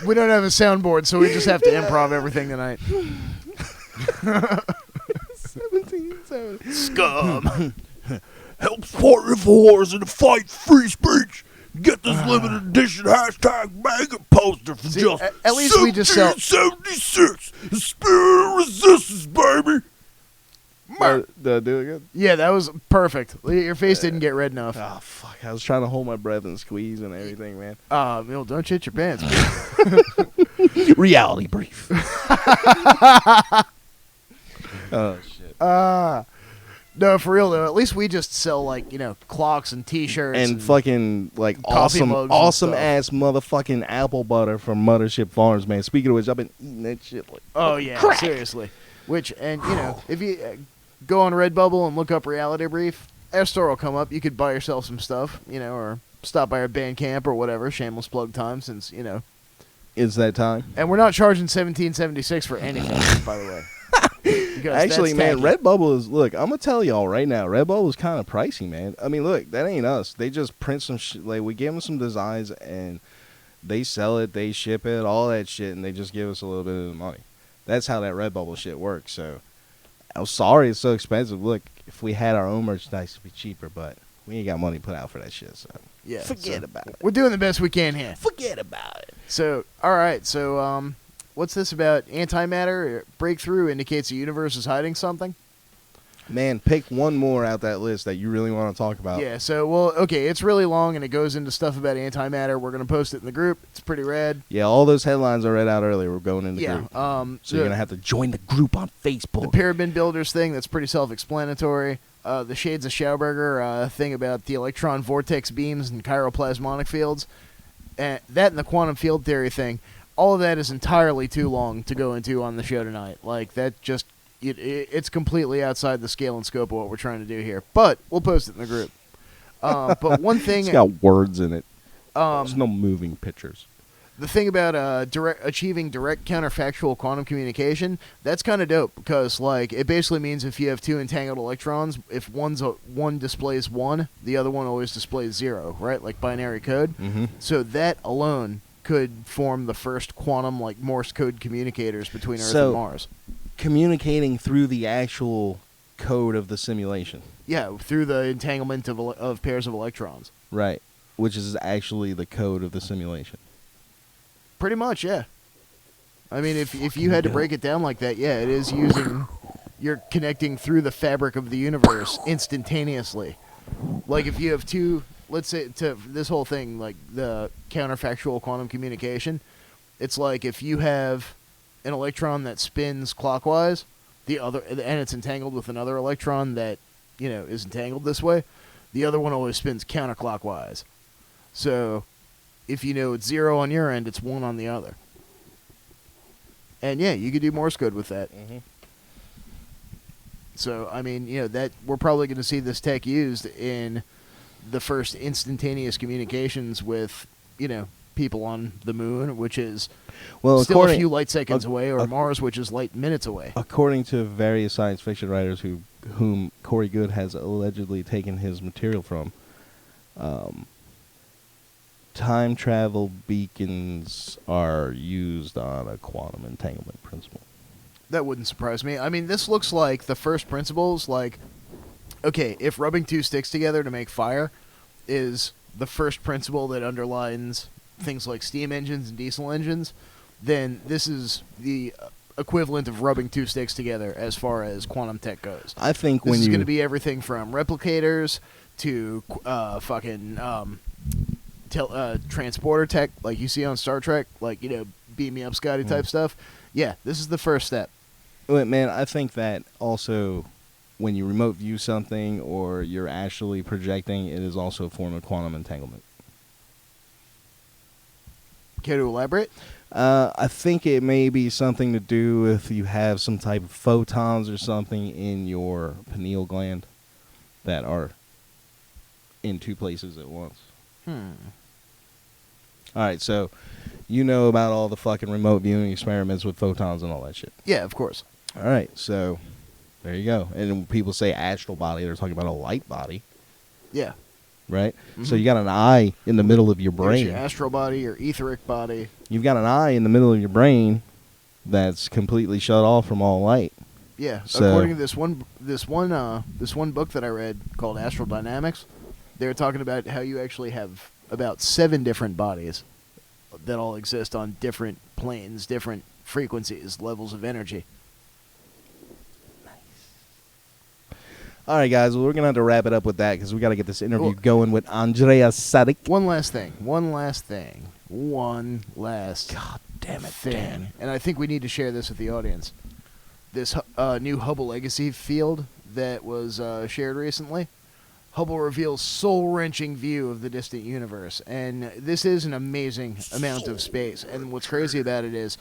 Speaker 3: We don't have a soundboard, so we just have to improv everything tonight.
Speaker 2: 1770.
Speaker 3: Scum!
Speaker 2: Help support InfoWars and fight free speech. Get this limited edition hashtag mega poster for
Speaker 3: See,
Speaker 2: just
Speaker 3: at least we just sell-
Speaker 2: 1776. The spirit of resistance, baby. Did I do it good?
Speaker 3: Yeah, that was perfect. Your face didn't get red enough.
Speaker 2: Oh, fuck. I was trying to hold my breath and squeeze and everything, man.
Speaker 3: Bill, don't shit your pants.
Speaker 2: Reality brief. Oh, shit.
Speaker 3: No, for real though. At least we just sell like clocks and T-shirts
Speaker 2: And fucking like
Speaker 3: coffee mugs and
Speaker 2: awesome
Speaker 3: stuff.
Speaker 2: ass motherfucking apple butter from Mothership Farms, man. Speaking of which, I've been eating that shit like
Speaker 3: Oh yeah,
Speaker 2: crack.
Speaker 3: seriously. Which if you go on Redbubble and look up Reality Brief, our store will come up. You could buy yourself some stuff, or stop by our Bandcamp or whatever. Shameless plug time, since
Speaker 2: It's that time.
Speaker 3: And we're not charging $17.76 for anything, by the way. Because
Speaker 2: Actually,
Speaker 3: that's
Speaker 2: man,
Speaker 3: tacky.
Speaker 2: Redbubble is, look, I'm going to tell y'all right now, Redbubble is kind of pricey, man. I mean, look, that ain't us. They just print some shit. Like, we give them some designs, and they sell it, they ship it, all that shit, and they just give us a little bit of the money. That's how that Redbubble shit works. So, I'm sorry it's so expensive. Look, if we had our own merchandise, it'd be cheaper, but we ain't got money put out for that shit, so
Speaker 3: Yeah,
Speaker 2: forget
Speaker 3: so
Speaker 2: about it.
Speaker 3: We're doing the best we can here.
Speaker 2: Forget about it.
Speaker 3: So, all right. So, what's this about? Antimatter breakthrough indicates the universe is hiding something.
Speaker 2: Man, pick one more out that list that you really want to talk about.
Speaker 3: Yeah. So, okay, it's really long and it goes into stuff about antimatter. We're gonna post it in the group. It's pretty rad.
Speaker 2: Yeah, all those headlines I read out earlier were going in the
Speaker 3: Yeah.
Speaker 2: group. So you're going to have to join the group on
Speaker 3: the
Speaker 2: Facebook.
Speaker 3: pyramid builders thing. That's pretty self-explanatory. The shades of Schauberger thing about the electron vortex beams and chiroplasmonic fields. That and the quantum field theory thing. All of that is entirely too long to go into on the show tonight. Like, that just... It's completely outside the scale and scope of what we're trying to do here. But we'll post it in the group. But one thing...
Speaker 2: It's got words in it.
Speaker 3: Um,
Speaker 2: There's no moving pictures.
Speaker 3: The thing about achieving direct counterfactual quantum communication, that's kind of dope, because like it basically means if you have two entangled electrons, if one displays 1, the other one always displays 0, right? Like binary code.
Speaker 2: Mm-hmm.
Speaker 3: So that alone could form the first quantum like Morse code communicators between Earth
Speaker 2: So-
Speaker 3: and Mars.
Speaker 2: Communicating through the actual code of the simulation.
Speaker 3: Yeah, through the entanglement of pairs of electrons.
Speaker 2: Right. Which is actually the code of the simulation.
Speaker 3: Pretty much, yeah. I mean, if you had to break it down like that, yeah, it is using... You're connecting through the fabric of the universe instantaneously. Like, if you have two... Let's say, to this whole thing, like, the counterfactual quantum communication, it's like if you have an electron that spins clockwise, and it's entangled with another electron that, is entangled this way, the other one always spins counterclockwise. So... if it's 0 on your end, it's 1 on the other. And yeah, you could do Morse code with that.
Speaker 2: Mm-hmm.
Speaker 3: So, I mean, that we're probably going to see this tech used in the first instantaneous communications with, people on the moon, which is still a few light seconds away, or Mars, which is light minutes away.
Speaker 2: According to various science fiction writers whom Corey Goode has allegedly taken his material from, time travel beacons are used on a quantum entanglement principle.
Speaker 3: That wouldn't surprise me. I mean, this looks like the first principles, like, okay, if rubbing two sticks together to make fire is the first principle that underlines things like steam engines and diesel engines, then this is the equivalent of rubbing two sticks together as far as quantum tech goes.
Speaker 2: I think
Speaker 3: this is going to be everything from replicators to transporter tech, like you see on Star Trek, like, beam me up, Scotty type stuff. Yeah, this is the first step.
Speaker 2: Wait, man, I think that also when you remote view something or you're actually projecting, it is also a form of quantum entanglement.
Speaker 3: Care to elaborate?
Speaker 2: I think it may be something to do with you have some type of photons or something in your pineal gland that are in two places at once. All right, so you know about all the fucking remote viewing experiments with photons and all that shit.
Speaker 3: Yeah, of course.
Speaker 2: All right, so there you go. And when people say astral body, they're talking about a light body.
Speaker 3: Yeah.
Speaker 2: Right? Mm-hmm. So you got an eye in the middle of your brain.
Speaker 3: There's your astral body, your etheric body.
Speaker 2: You've got an eye in the middle of your brain that's completely shut off from all light.
Speaker 3: Yeah. So, according to this one book that I read called Astral Dynamics, they were talking about how you actually have about 7 different bodies that all exist on different planes, different frequencies, levels of energy.
Speaker 2: All right, guys. Well, we're gonna have to wrap it up with that because we got to get this interview going with Andrea Sadegh.
Speaker 3: One last thing. God
Speaker 2: damn it,
Speaker 3: Dan. And I think we need to share this with the audience. This new Hubble Legacy field that was shared recently. Hubble reveals soul-wrenching view of the distant universe, and this is an amazing amount of space. And what's crazy about it is,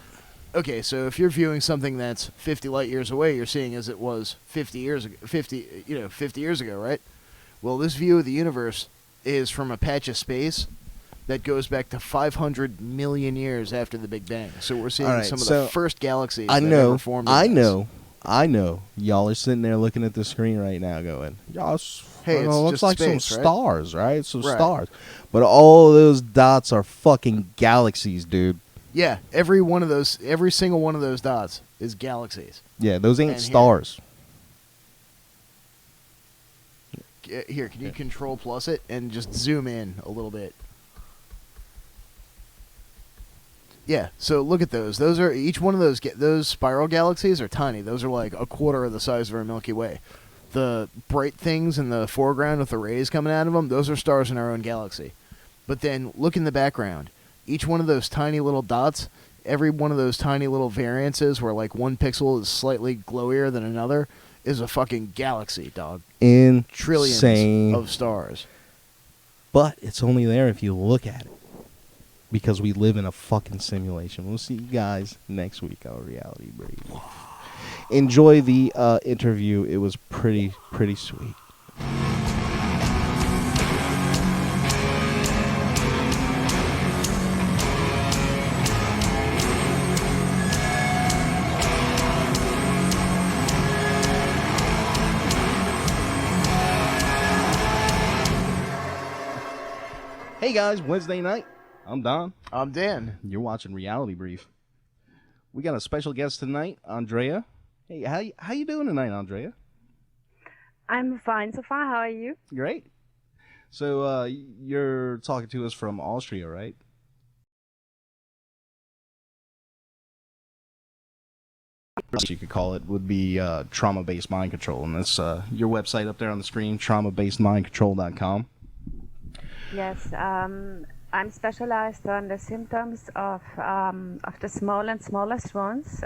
Speaker 3: okay, so if you're viewing something that's 50 light years away, you're seeing as it was 50 years ago, right? Well, this view of the universe is from a patch of space that goes back to 500 million years after the Big Bang. So we're seeing some of the first galaxies that ever formed.
Speaker 2: I know. Y'all are sitting there looking at the screen right now going, hey, it looks like space, some stars, right? Some stars. But all of those dots are fucking galaxies, dude.
Speaker 3: Yeah, every single one of those dots is galaxies.
Speaker 2: Yeah, those ain't stars.
Speaker 3: Here, can you control plus it and just zoom in a little bit? Yeah, so look at those. Those are each one of those spiral galaxies are tiny. Those are like a quarter of the size of our Milky Way. The bright things in the foreground with the rays coming out of them, those are stars in our own galaxy. But then look in the background. Each one of those tiny little dots, every one of those tiny little variances where like one pixel is slightly glowier than another is a fucking galaxy, dog.
Speaker 2: Insane.
Speaker 3: Trillions of stars.
Speaker 2: But it's only there if you look at it. Because we live in a fucking simulation. We'll see you guys next week on Reality Break. Enjoy the interview. It was pretty sweet. Hey guys, Wednesday night. I'm Don.
Speaker 3: I'm Dan.
Speaker 2: You're watching Reality Brief. We got a special guest tonight, Andrea. Hey, how you doing tonight, Andrea?
Speaker 4: I'm fine so far. How are you?
Speaker 2: Great. So you're talking to us from Austria, right? You could call it would be trauma-based mind control, and that's your website up there on the screen, traumabasedmindcontrol.com.
Speaker 4: Yes. I'm specialized on the symptoms of the small and smallest ones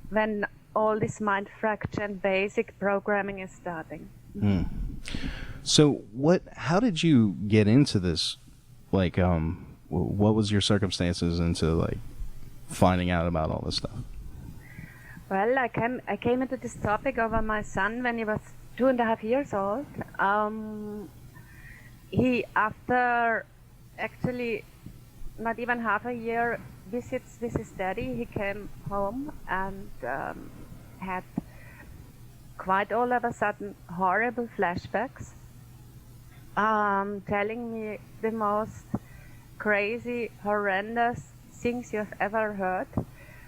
Speaker 4: when all this mind fracture and basic programming is starting.
Speaker 2: So how did you get into this? Like, what was your circumstances into like finding out about all this stuff?
Speaker 4: Well, I came into this topic over my son when he was 2.5 years old. He, after actually not even half a year visits with his daddy, he came home and had quite all of a sudden horrible flashbacks, telling me the most crazy, horrendous things you have ever heard.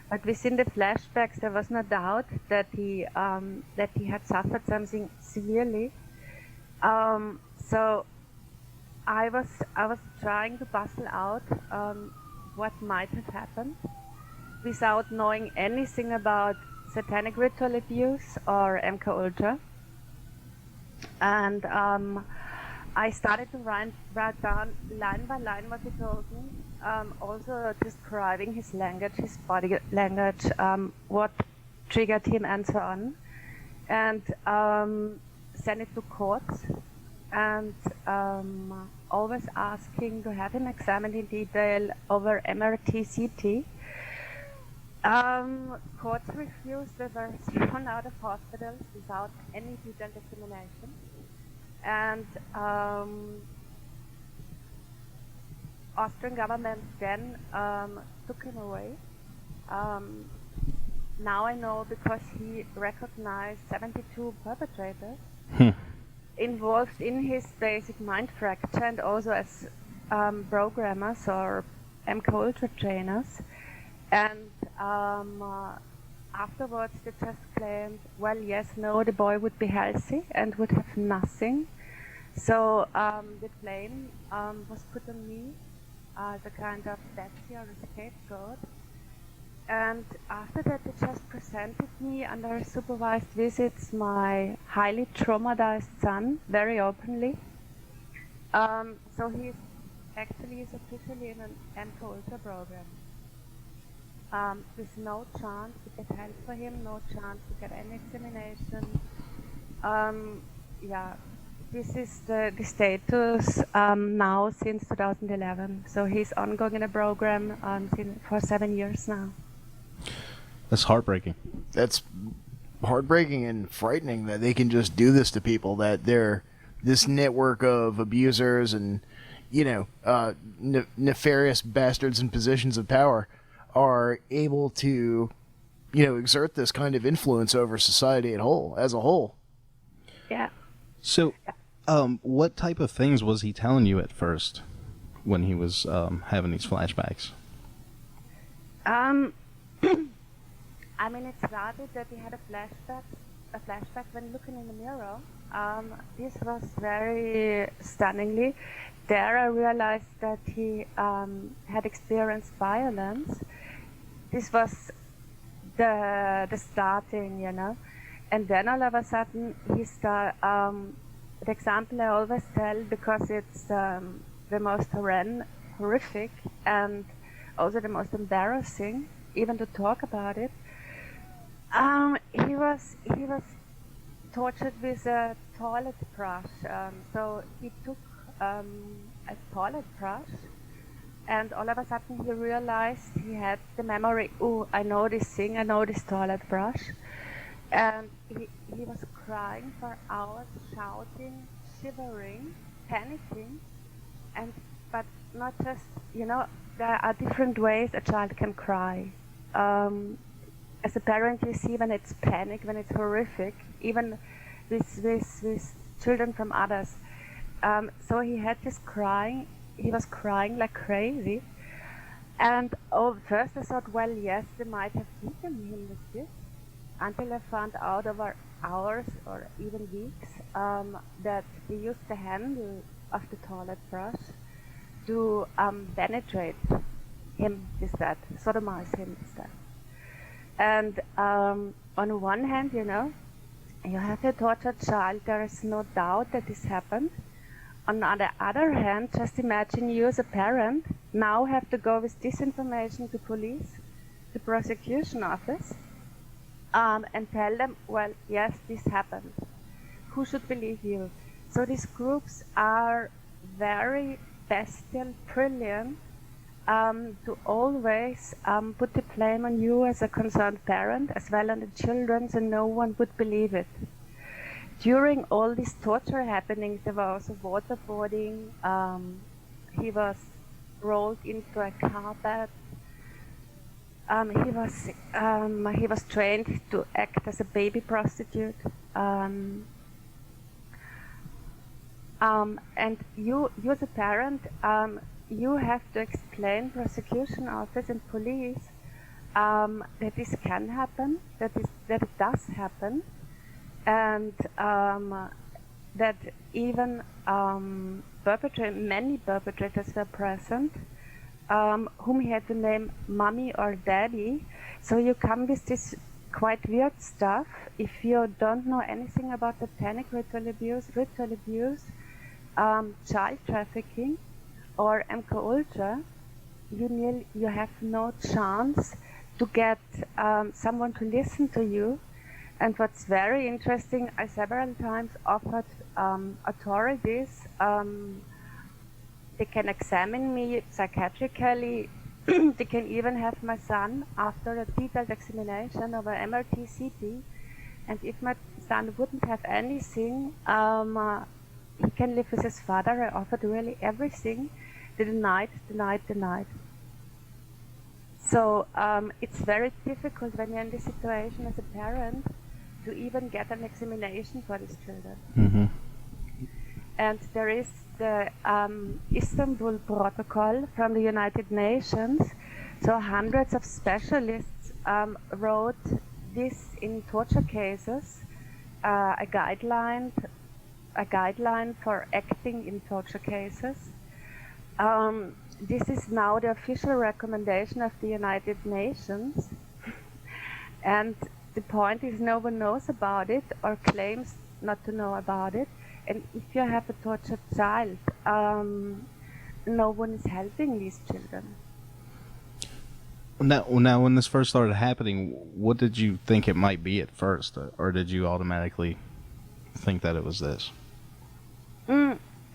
Speaker 4: But within the flashbacks, there was no doubt that he had suffered something severely. So I was trying to puzzle out what might have happened without knowing anything about satanic ritual abuse or MK Ultra. And I started to write down line by line what he told me, also describing his language, his body language, what triggered him and so on. And sent it to courts and always asking to have him examined in detail over MRT, CT. Courts refused. We were thrown out of hospitals without any detailed examination. And Austrian government then took him away. Now I know because he recognized 72 perpetrators involved in his basic mind fracture and also as programmers or MK Ultra trainers. And afterwards they just claimed, well, yes, no, the boy would be healthy and would have nothing. So the blame was put on me as a kind of patsy or a scapegoat. And after that, they just presented me under supervised visits my highly traumatized son very openly. So he's officially in an MK Ultra program. With no chance to get help for him, no chance to get any examination. This is the status now since 2011. So he's ongoing in a program for 7 years now.
Speaker 2: That's heartbreaking.
Speaker 3: That's heartbreaking and frightening that they can just do this to people, that they're this network of abusers and, nefarious bastards in positions of power are able to, exert this kind of influence over society as a whole.
Speaker 4: Yeah.
Speaker 2: So, what type of things was he telling you at first when he was having these flashbacks?
Speaker 4: I mean, it started that he had a flashback when looking in the mirror. This was very stunningly. There I realized that he had experienced violence. This was the starting, And then all of a sudden, the example I always tell, because it's the most horrific and also the most embarrassing, even to talk about it. He was tortured with a toilet brush. So he took a toilet brush, and all of a sudden he realized he had the memory. Oh, I know this thing. I know this toilet brush. And he was crying for hours, shouting, shivering, panicking, but not just, there are different ways a child can cry. As a parent, you see when it's panic, when it's horrific, even with children from others. So he had this crying. He was crying like crazy. And first I thought, well, yes, they might have beaten him with this. Until I found out over hours or even weeks that they used the handle of the toilet brush to penetrate him with that, sodomize him with that. And on one hand, you have a tortured child, there is no doubt that this happened. On the other hand, just imagine you as a parent now have to go with this information to police, the prosecution office, and tell them, well, yes, this happened. Who should believe you? So these groups are very bestial, brilliant, to always put the blame on you as a concerned parent as well on the children, so no one would believe it. During all these torture happenings, there was also waterboarding. He was rolled into a carpet. He was trained to act as a baby prostitute. And you as a parent, you have to explain prosecution office and police that this can happen, that it does happen, and that even many perpetrators were present, whom he had to name mommy or daddy. So you come with this quite weird stuff. If you don't know anything about satanic ritual abuse, child trafficking, or MK Ultra, you have no chance to get someone to listen to you. And what's very interesting, I several times offered authorities, they can examine me psychiatrically, they can even have my son after a detailed examination of a MRT CT, and if my son wouldn't have anything, he can live with his father. I offered really everything. They denied. So it's very difficult when you're in this situation as a parent to even get an examination for these children.
Speaker 2: Mm-hmm.
Speaker 4: And there is the Istanbul Protocol from the United Nations. So hundreds of specialists wrote this in torture cases, a guideline for acting in torture cases. This is now the official recommendation of the United Nations, and the point is no one knows about it or claims not to know about it. And if you have a tortured child, no one is helping these children.
Speaker 2: Now, when this first started happening, what did you think it might be at first, or did you automatically think that it was this?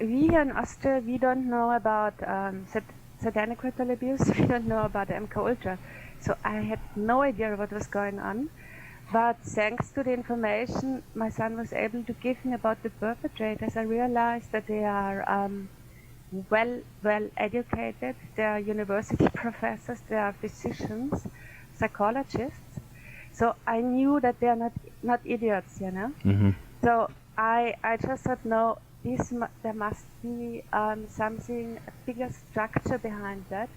Speaker 4: We in Austria, we don't know about satanic ritual abuse. We don't know about MK Ultra, so I had no idea what was going on. But thanks to the information my son was able to give me about the perpetrators, I realized that they are well educated. They are university professors. They are physicians, psychologists. So I knew that they are not idiots, you know.
Speaker 2: Mm-hmm.
Speaker 4: So I just thought, no, there must be something, a bigger structure behind that,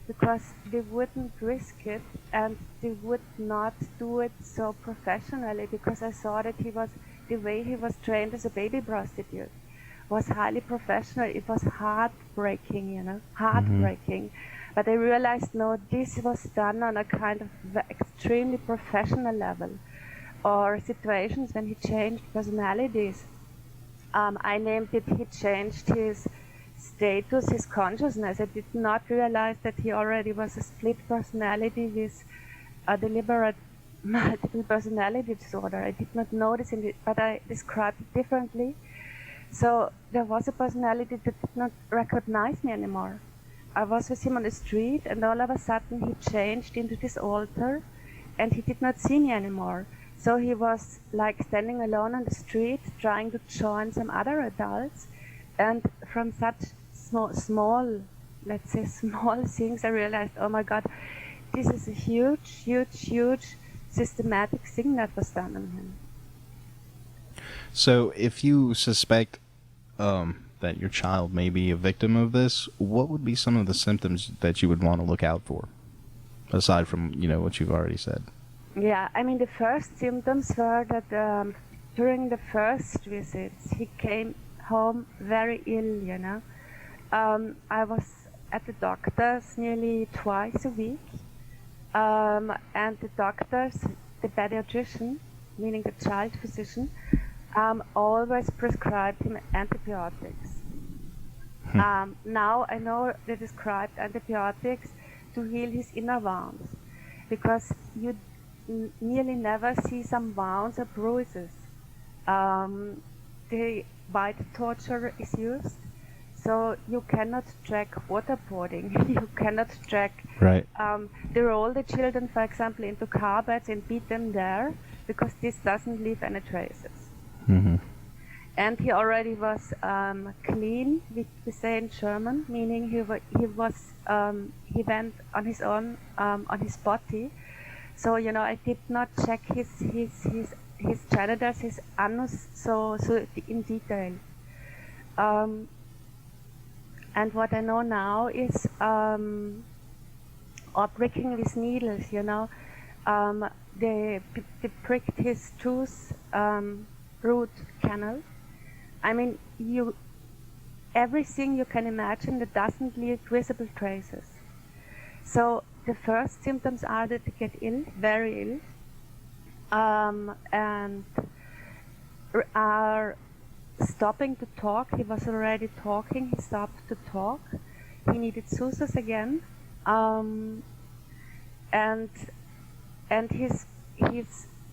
Speaker 4: because they wouldn't risk it and they would not do it so professionally, because I saw that the way he was trained as a baby prostitute was highly professional. It was heartbreaking, you know, heartbreaking. Mm-hmm. But I realized, no, this was done on a kind of extremely professional level. Or situations when he changed personalities. I named it, he changed his status, his consciousness. I did not realize that he already was a split personality with a deliberate multiple personality disorder. I did not notice it, but I described it differently. So there was a personality that did not recognize me anymore. I was with him on the street, and all of a sudden he changed into this altar, and he did not see me anymore. So he was like standing alone on the street, trying to join some other adults. And from such small, let's say small things, I realized, oh my God, this is a huge systematic thing that was done on him.
Speaker 2: So if you suspect that your child may be a victim of this, what would be some of the symptoms that you would want to look out for, aside from, you know, what you've already said?
Speaker 4: Yeah, I mean, the first symptoms were that during the first visits, he came home very ill, you know. I was at the doctor's nearly twice a week, and the doctors, the pediatrician, meaning the child physician, always prescribed him antibiotics. Now I know they prescribed antibiotics to heal his inner wounds, because you nearly never see some wounds or bruises. The white torture is used, So you cannot track waterboarding. You cannot track.
Speaker 2: Right.
Speaker 4: They roll the children, for example, into car beds and beat them there because this doesn't leave any traces.
Speaker 2: Mm-hmm.
Speaker 4: And he already was clean, we say in German, meaning he went on his own on his body. So I did not check his genitals, his anus, so in detail. And what I know now is or pricking with needles. They pricked his tooth root canal. I mean, everything you can imagine that doesn't leave visible traces. So the first symptoms are that they get ill, very ill, and are stopping to talk. He was already talking. He stopped to talk. He needed sutures again, and he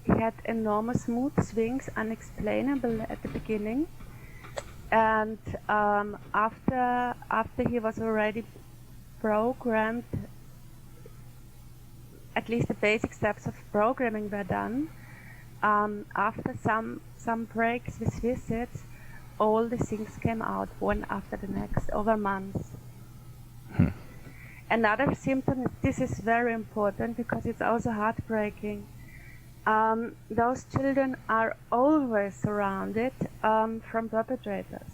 Speaker 4: had enormous mood swings, unexplainable at the beginning. And after he was already programmed, at least the basic steps of programming were done. After some breaks with visits, all the things came out one after the next over months. Another symptom, this is very important because it's also heartbreaking. Those children are always surrounded from perpetrators.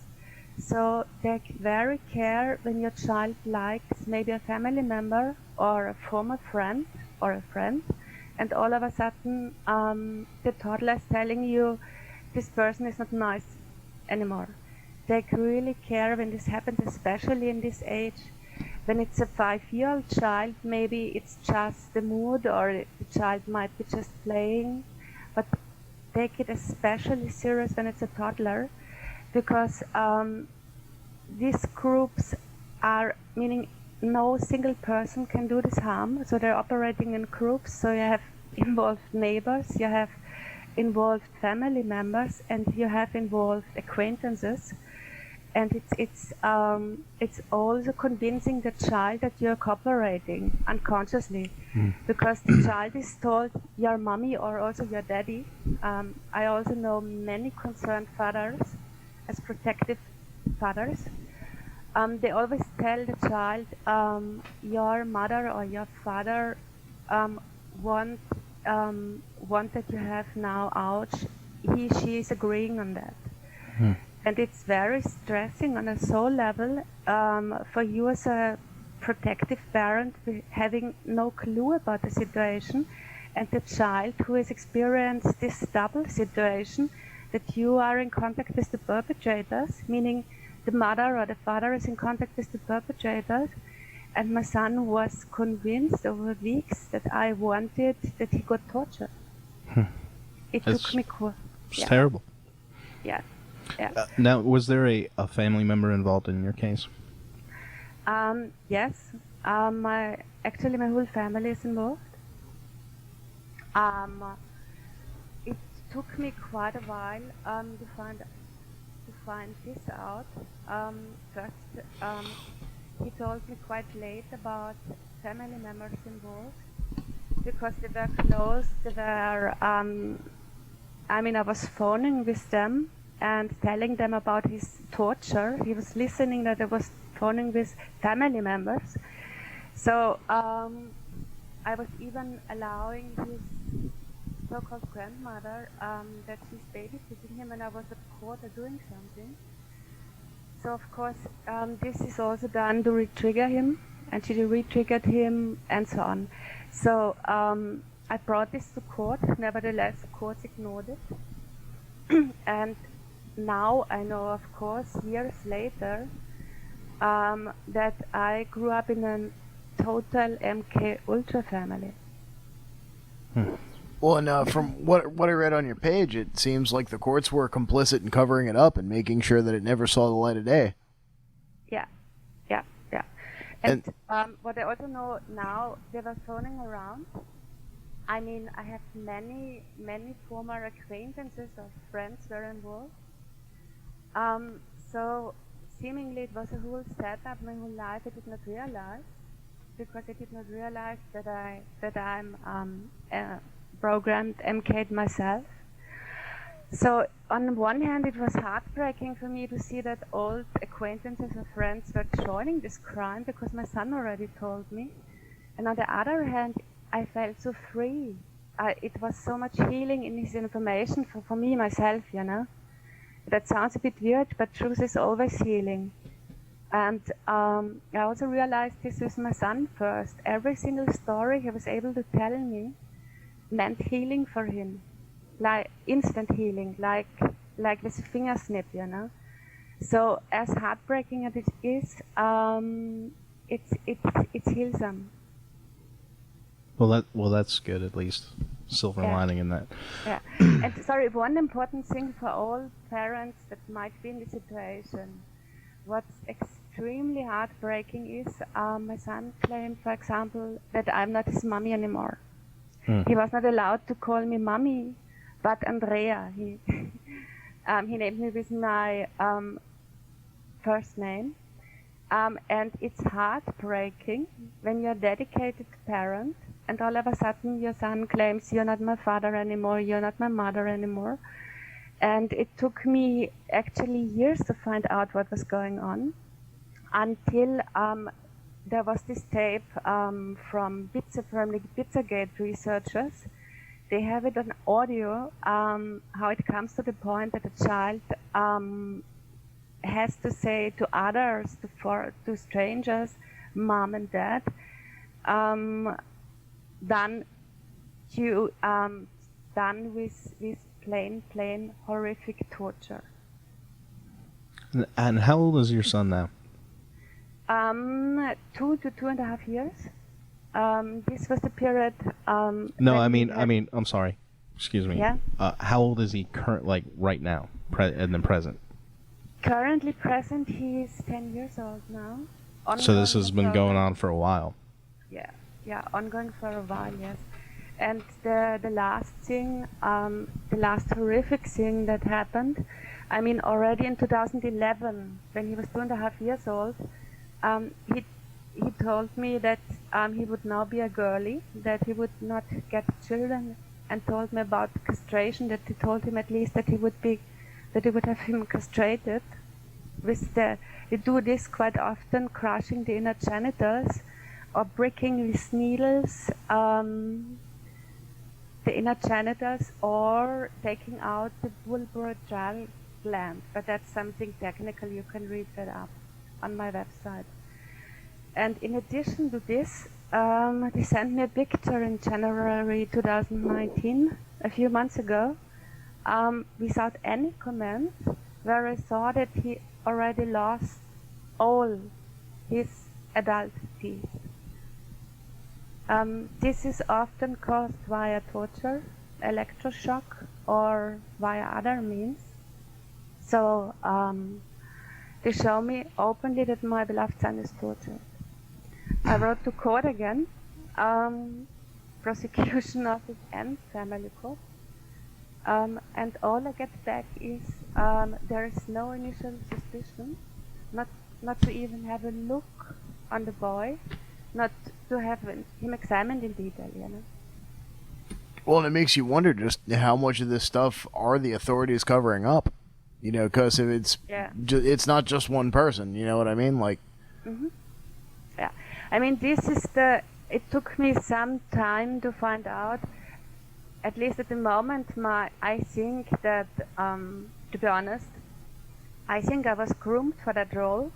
Speaker 4: So take very care when your child likes maybe a family member or a former friend or a friend, and all of a sudden the toddler is telling you this person is not nice anymore. Take really care when this happens, especially in this age. When it's a 5-year-old child, maybe it's just the mood or the child might be just playing, but take it especially serious when it's a toddler, because these groups are, meaning no single person can do this harm, so they're operating in groups, so you have involved neighbors, you have involved family members, and you have involved acquaintances. And it's also convincing the child that you're cooperating unconsciously, because the child is told your mommy or also your daddy. I also know many concerned fathers as protective fathers. They always tell the child, your mother or your father want that you have now out. She is agreeing on that. And it's very stressing on a soul level for you as a protective parent, having no clue about the situation, and the child who has experienced this double situation, that you are in contact with the perpetrators, meaning the mother or the father is in contact with the perpetrators. And my son was convinced over weeks that I wanted that he got tortured. It took me
Speaker 2: It's terrible.
Speaker 4: Yeah. Yeah.
Speaker 2: Now, was there a family member involved in your case?
Speaker 4: Yes. Actually, my whole family is involved. It took me quite a while to find this out. First, he told me quite late about family members involved, because they were close. They were. I was phoning with them and telling them about his torture. He was listening that I was phoning with family members. So I was even allowing his so-called grandmother that she's babysitting him when I was at court or doing something. So of course this is also done to re-trigger him, and she re-triggered him and so on. So I brought this to court. Nevertheless, the courts ignored it. And now I know, of course, years later, that I grew up in a total MK Ultra family.
Speaker 3: Well, and from what I read on your page, it seems like the courts were complicit in covering it up and making sure that it never saw the light of day.
Speaker 4: Yeah. And what I also know now, they were phoning around. I mean, I have many seemingly it was a whole setup my whole life. I did not realize, because I did not realize that I'm programmed, MK'd myself. So on one hand, it was heartbreaking for me to see that old acquaintances and friends were joining this crime because my son already told me. And on the other hand, I felt so free. It was so much healing in his information for me, myself, you know. That sounds a bit weird, but truth is always healing. And I also realized this with my son first. Every single story he was able to tell me meant healing for him. Like instant healing, like this finger snip, you know. So as heartbreaking as it is, it's healsome.
Speaker 2: Well, that's good at least. Silver lining in that.
Speaker 4: Yeah. And sorry, one important thing for all parents that might be in this situation. What's extremely heartbreaking is my son claimed, for example, that I'm not his mommy anymore. He was not allowed to call me mommy. But Andrea, he named me with my first name, and it's heartbreaking when you're a dedicated parent and all of a sudden your son claims you're not my father anymore, you're not my mother anymore. And it took me actually years to find out what was going on until there was this tape from the Pizzagate researchers. They have it on audio, how it comes to the point that a child has to say to others, to strangers, mom and dad, done with plain horrific torture.
Speaker 2: And how old is your son now?
Speaker 4: 2 to 2.5 years. This was the period.
Speaker 2: No, I mean, I'm sorry. Excuse me.
Speaker 4: Yeah.
Speaker 2: How old is he right now, in the present?
Speaker 4: Currently present, he's 10 years old now.
Speaker 2: So this has been going on for a while.
Speaker 4: Yeah, ongoing for a while, yes. And the last thing, the last horrific thing that happened, I mean, already in 2011, when he was 2.5 years old, he told me that he would now be a girly, that he would not get children, and told me about castration, that he told him at least that he would have him castrated. They do this quite often, crushing the inner genitals or pricking with needles the inner genitals, or taking out the vulvoidal gland. But that's something technical, you can read that up on my website. And in addition to this, they sent me a picture in January 2019, a few months ago, without any comment, where I saw that he already lost all his adult teeth. This is often caused via torture, electroshock, or via other means. So they show me openly that my beloved son is tortured. I wrote to court again, prosecution office and family court, and all I get back is there is no initial suspicion, not to even have a look on the boy, not to have him examined in detail, you know.
Speaker 3: Well, and it makes you wonder just how much of this stuff are the authorities covering up, you know, because if it's not just one person, you know what I mean? Like,
Speaker 4: yeah, I mean, it took me some time to find out, at least at the moment, I think that, to be honest, I think I was groomed for that role,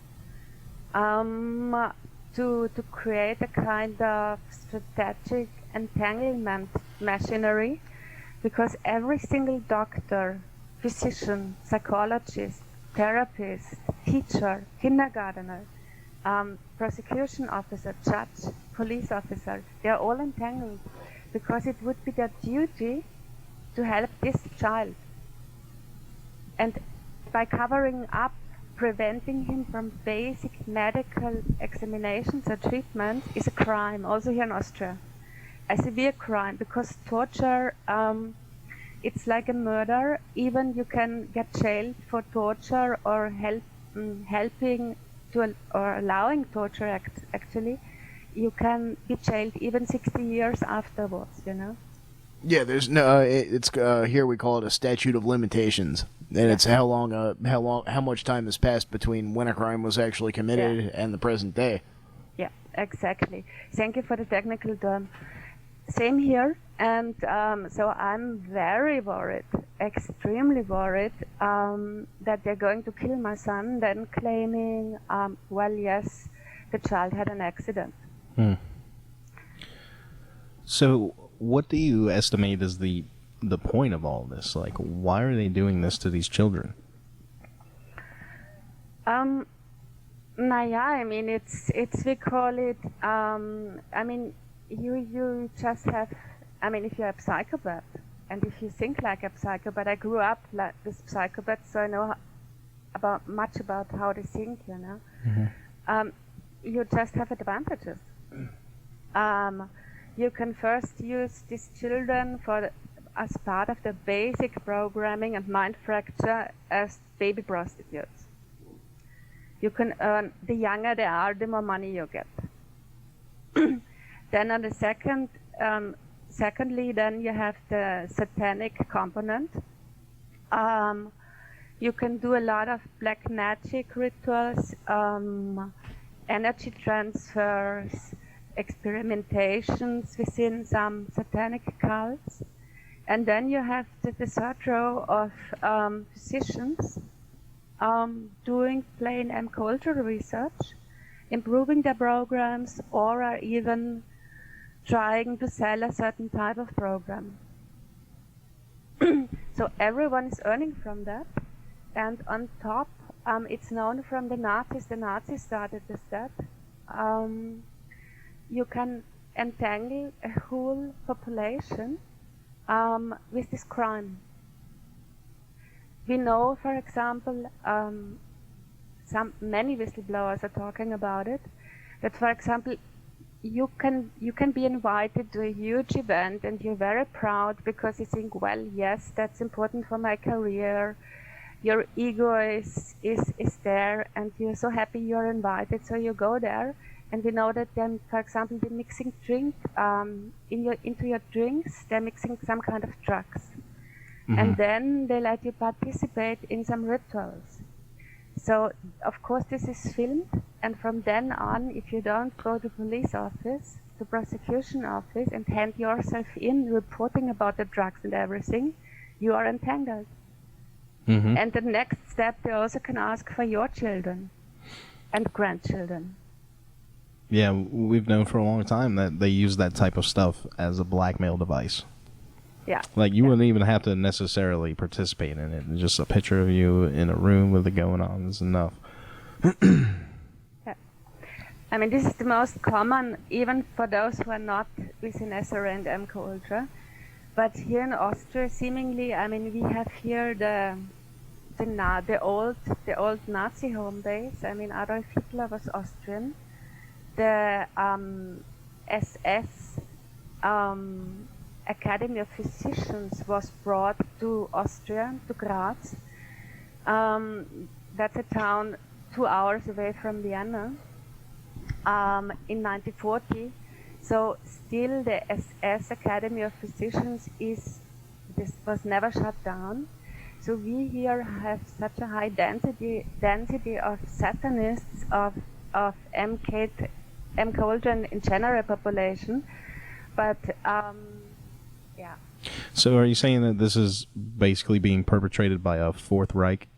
Speaker 4: to create a kind of strategic entanglement machinery, because every single doctor, physician, psychologist, therapist, teacher, kindergartner, prosecution officer, judge, police officer, they are all entangled, because it would be their duty to help this child. And by covering up, preventing him from basic medical examinations or treatment is a crime, also here in Austria. A severe crime, because torture, it's like a murder. Even you can get jailed for torture or help helping to or allowing torture actually, you can be jailed even 60 years afterwards, you know?
Speaker 3: Yeah, there's no. It's here we call it a statute of limitations, and it's how much time has passed between when a crime was actually committed and the present day.
Speaker 4: Yeah, exactly. Thank you for the technical term. Same here, and so I'm very worried, extremely worried, that they're going to kill my son, then claiming, well, yes, the child had an accident.
Speaker 2: So, what do you estimate is the point of all this? Like, why are they doing this to these children?
Speaker 4: I mean, it's we call it. I mean, you just have. I mean, if you're a psychopath, and if you think like a psychopath, I grew up like with psychopaths, so I know much about how they think. You know, you just have advantages. You can first use these children as part of the basic programming and mind fracture as baby prostitutes. You can earn, the younger they are, the more money you get. Then on the secondly, then you have the satanic component. You can do a lot of black magic rituals, energy transfers, experimentations within some satanic cults. And then you have the third row of physicians doing plain cultural research, improving their programs, or are even trying to sell a certain type of program. So everyone is earning from that. And on top, it's known from the Nazis started with that. You can entangle a whole population with this crime. We know, for example, many whistleblowers are talking about it, that, for example, you can be invited to a huge event and you're very proud because you think, well, yes, that's important for my career. Your ego is there and you're so happy you're invited, so you go there. And we know that then, for example, they're mixing drink into your drinks. They're mixing some kind of drugs, and then they let you participate in some rituals. So, of course, this is filmed, and from then on, if you don't go to police office, to prosecution office, and hand yourself in, reporting about the drugs and everything, you are entangled. And the next step, they also can ask for your children and grandchildren.
Speaker 2: Yeah, we've known for a long time that they use that type of stuff as a blackmail device.
Speaker 4: Yeah.
Speaker 2: Like, you wouldn't even have to necessarily participate in it. Just a picture of you in a room with it going on is enough.
Speaker 4: Yeah. I mean, this is the most common, even for those who are not within SRA and MKUltra. But here in Austria, seemingly, I mean, we have here the old Nazi home base. I mean, Adolf Hitler was Austrian. The SS Academy of Physicians was brought to Austria, to Graz. That's a town 2 hours away from Vienna in 1940. So still the SS Academy of Physicians was never shut down. So we here have such a high density of Satanists, of MKUltra in general population, but yeah.
Speaker 2: So are you saying that this is basically being perpetrated by a Fourth Reich?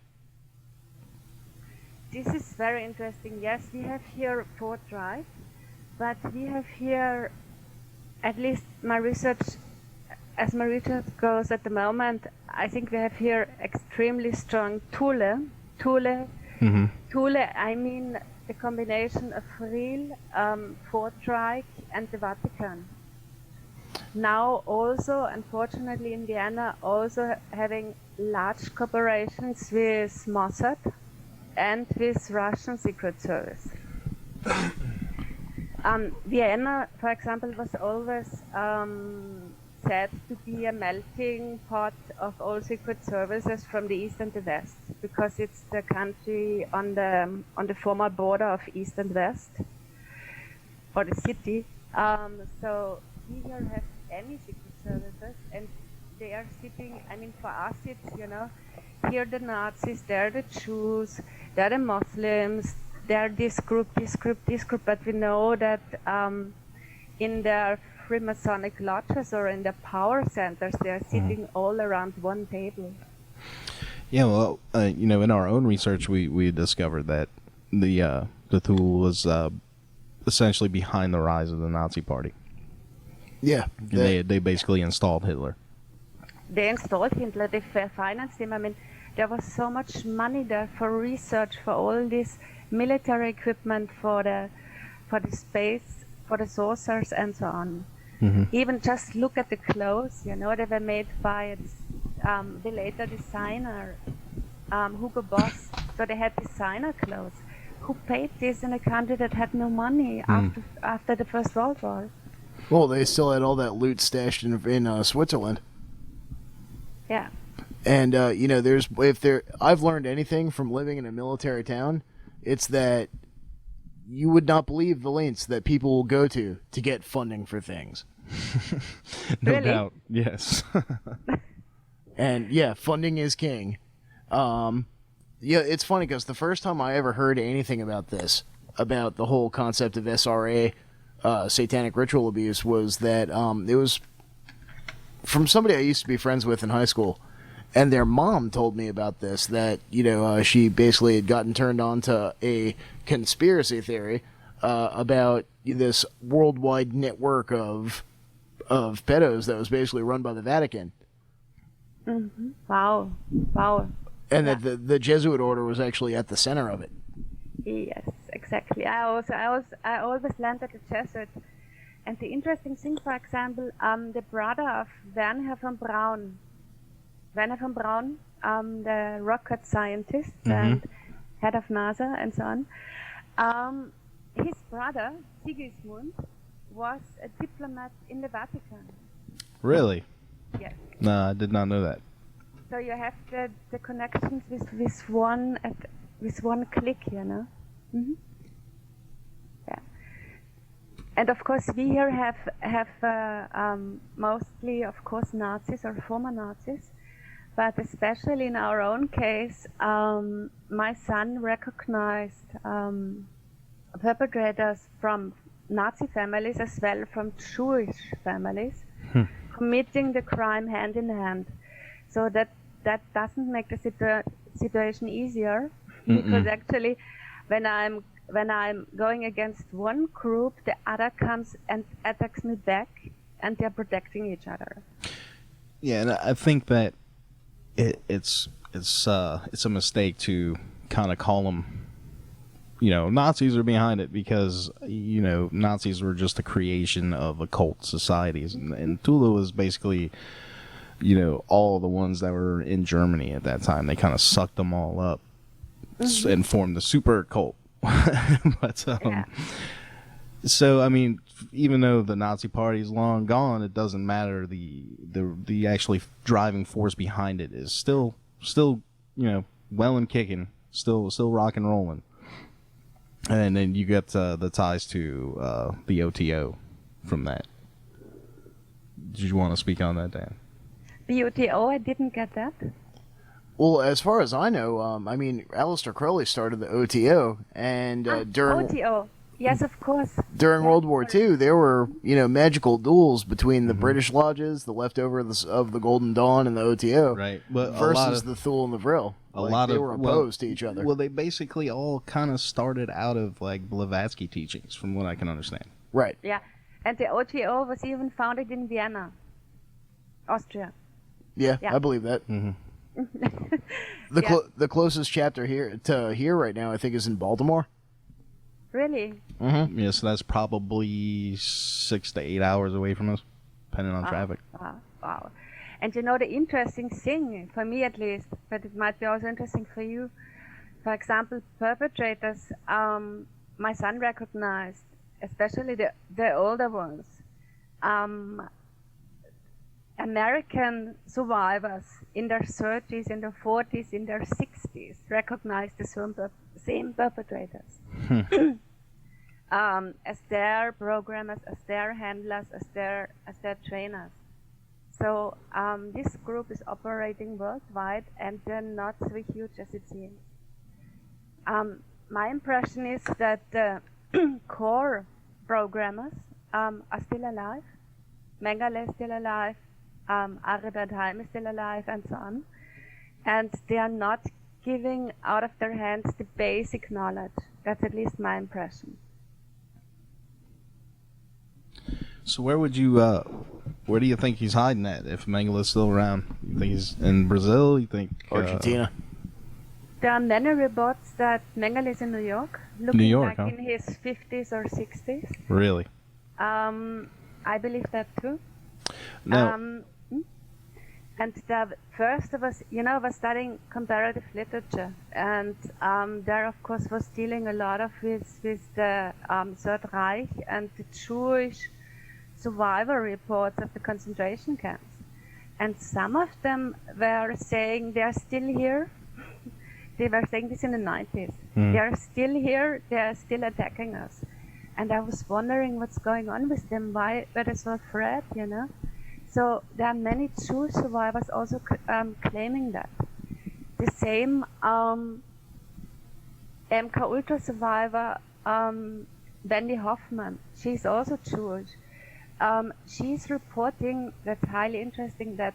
Speaker 4: This is very interesting. Yes, we have here Fourth Reich, but we have here, at least as my research goes at the moment, I think we have here extremely strong Thule. Thule, I mean the combination of real Fourth Reich and the Vatican. Now also, unfortunately in Vienna, also having large corporations with Mossad and with Russian Secret Service. Vienna, for example, was always said to be a melting pot of all secret services from the East and the West, because it's the country on the former border of East and West, or the city. So we here have any secret services, and they are sitting. I mean, for us, it's here the Nazis, there the Jews, there the Muslims, there this group, this group, this group. But we know that in their Freemasonic lodges or in the power centers, they are sitting all around one table.
Speaker 2: Yeah, well, in our own research, we discovered that the Thule was essentially behind the rise of the Nazi Party.
Speaker 3: Yeah,
Speaker 2: They basically installed Hitler.
Speaker 4: They installed Hitler. They financed him. I mean, there was so much money there for research, for all this military equipment, for the space, for the saucers, and so on. Even just look at the clothes. They were made by the later designer Hugo Boss. So they had designer clothes. Who paid this in a country that had no money after the First World War?
Speaker 3: Well, they still had all that loot stashed in Switzerland.
Speaker 4: Yeah.
Speaker 3: And I've learned anything from living in a military town, it's that you would not believe the lengths that people will go to get funding for things.
Speaker 2: No
Speaker 4: Really?
Speaker 2: doubt, yes.
Speaker 3: And yeah, funding is king. Yeah, it's funny because the first time I ever heard anything about this, about the whole concept of SRA, satanic ritual abuse, was that it was from somebody I used to be friends with in high school, and their mom told me about this, that she basically had gotten turned on to a conspiracy theory about this worldwide network of pedos that was basically run by the Vatican.
Speaker 4: Wow.
Speaker 3: And that the Jesuit order was actually at the center of it.
Speaker 4: Yes, exactly. I always learned at the Jesuit. And the interesting thing, for example, the brother of Werner von Braun, the rocket scientist and head of NASA and so on, his brother, Sigismund, was a diplomat in the Vatican.
Speaker 2: Really?
Speaker 4: Yes.
Speaker 2: No, I did not know that.
Speaker 4: So you have the connections with one click, Yeah. And of course, we here have mostly, of course, Nazis or former Nazis, but especially in our own case, my son recognized perpetrators from Nazi families as well from Jewish families committing the crime hand in hand. So that doesn't make the situation easier, because actually, when I'm going against one group, the other comes and attacks me back, and they're protecting each other.
Speaker 2: Yeah, and I think that it's a mistake to kind of call them, Nazis are behind it, because Nazis were just a creation of occult societies, and Tula was basically all the ones that were in Germany at that time. They kind of sucked them all up and formed the super cult. But so I mean, even though the Nazi Party is long gone, it doesn't matter. The actually driving force behind it is still well and kicking, still rock and rolling. And then you get the ties to the OTO from that. Did you want to speak on that, Dan?
Speaker 4: The OTO, I didn't get that.
Speaker 3: Well, as far as I know, Aleister Crowley started the OTO, and during
Speaker 4: OTO, yes, of course.
Speaker 3: During World War II, there were magical duels between the British lodges, the leftovers of the Golden Dawn, and the OTO,
Speaker 2: right? But
Speaker 3: versus the Thule and the Vril. They were opposed to each other.
Speaker 2: Well, they basically all kind of started out of Blavatsky teachings, from what I can understand.
Speaker 3: Right.
Speaker 4: Yeah, and the OTO was even founded in Vienna, Austria.
Speaker 3: Yeah. I believe that. The closest chapter here right now, I think, is in Baltimore.
Speaker 4: Really?
Speaker 3: Mm-hmm.
Speaker 2: Yeah, so that's probably 6 to 8 hours away from us, depending on traffic.
Speaker 4: Wow. And the interesting thing, for me at least, but it might be also interesting for you, for example, perpetrators, my son recognized, especially the older ones, American survivors in their 30s, in their 40s, in their 60s recognize the same perpetrators as their programmers, as their handlers, as their trainers. So this group is operating worldwide, and they're not so huge as it seems. My impression is that the core programmers are still alive. Mengele is still alive. Aribert Heim is still alive, and so on. And they are not giving out of their hands the basic knowledge. That's at least my impression.
Speaker 2: So where do you think he's hiding at if Mengele's still around? You think he's in Brazil? You think
Speaker 3: Argentina?
Speaker 4: There are many reports that Mengele is in New York, looking
Speaker 2: New York,
Speaker 4: like in his 50s or 60s.
Speaker 2: Really?
Speaker 4: I believe that too.
Speaker 2: No.
Speaker 4: And first I was studying comparative literature, and there of course was dealing a lot of with the Third Reich and the Jewish survivor reports of the concentration camps. And some of them were saying they are still here. They were saying this in the 90s. They are still here, they are still attacking us. And I was wondering what's going on with them, why were they so afraid, So there are many Jewish survivors also claiming that. The same MK Ultra survivor, Wendy Hoffman, she's also Jewish. She's reporting, that's highly interesting, that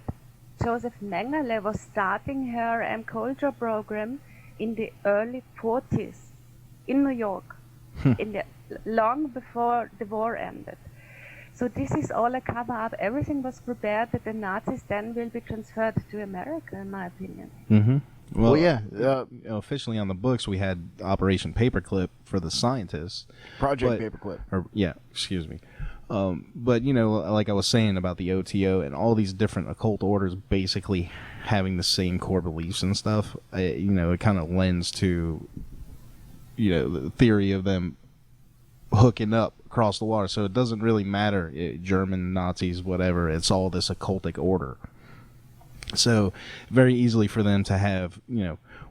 Speaker 4: Joseph Mengele was starting her MK Ultra program in the early 40s in New York, long before the war ended. So this is all a cover-up. Everything was prepared that the Nazis then will be transferred to America, in my opinion.
Speaker 2: Mm-hmm.
Speaker 3: Well, yeah.
Speaker 2: Officially on the books, we had Operation Paperclip for the scientists.
Speaker 3: Project Paperclip.
Speaker 2: Excuse me. But, like I was saying about the OTO and all these different occult orders basically having the same core beliefs and stuff, it kind of lends to, the theory of them hooking up across the water. So it doesn't really matter, German, Nazis, whatever, it's all this occultic order. So very easily for them to have,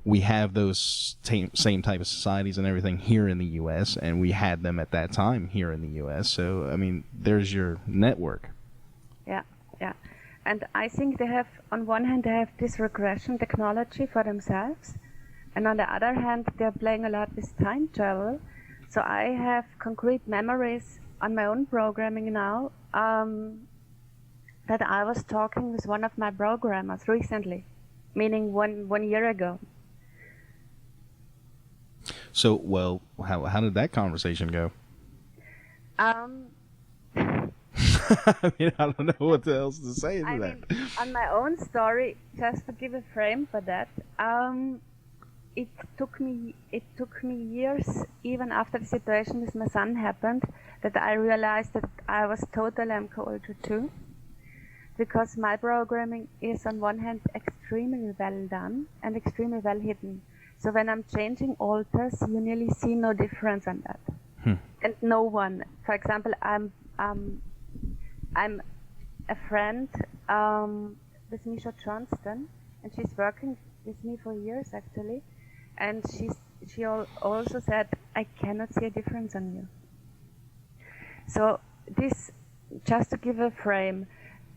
Speaker 2: we have those same type of societies and everything here in the U.S., and we had them at that time here in the U.S. So, I mean, there's your network.
Speaker 4: Yeah. And I think they have, on one hand, they have this regression technology for themselves, and on the other hand, they're playing a lot with time travel. So I have concrete memories on my own programming now that I was talking with one of my programmers recently, meaning one year ago.
Speaker 2: So, well, how did that conversation go?
Speaker 4: I
Speaker 2: mean, I don't know what else to say to that.
Speaker 4: mean, on my own story, just to give a frame for that, it took me years, even after the situation with my son happened, that I realized that I was total MK Ultra too. Because my programming is on one hand extremely well done and extremely well hidden. So when I'm changing alters, you nearly see no difference on that. And no one. For example, I'm a friend with Misha Johnston, and she's working with me for years actually. And she also said, I cannot see a difference on you. So this, just to give a frame.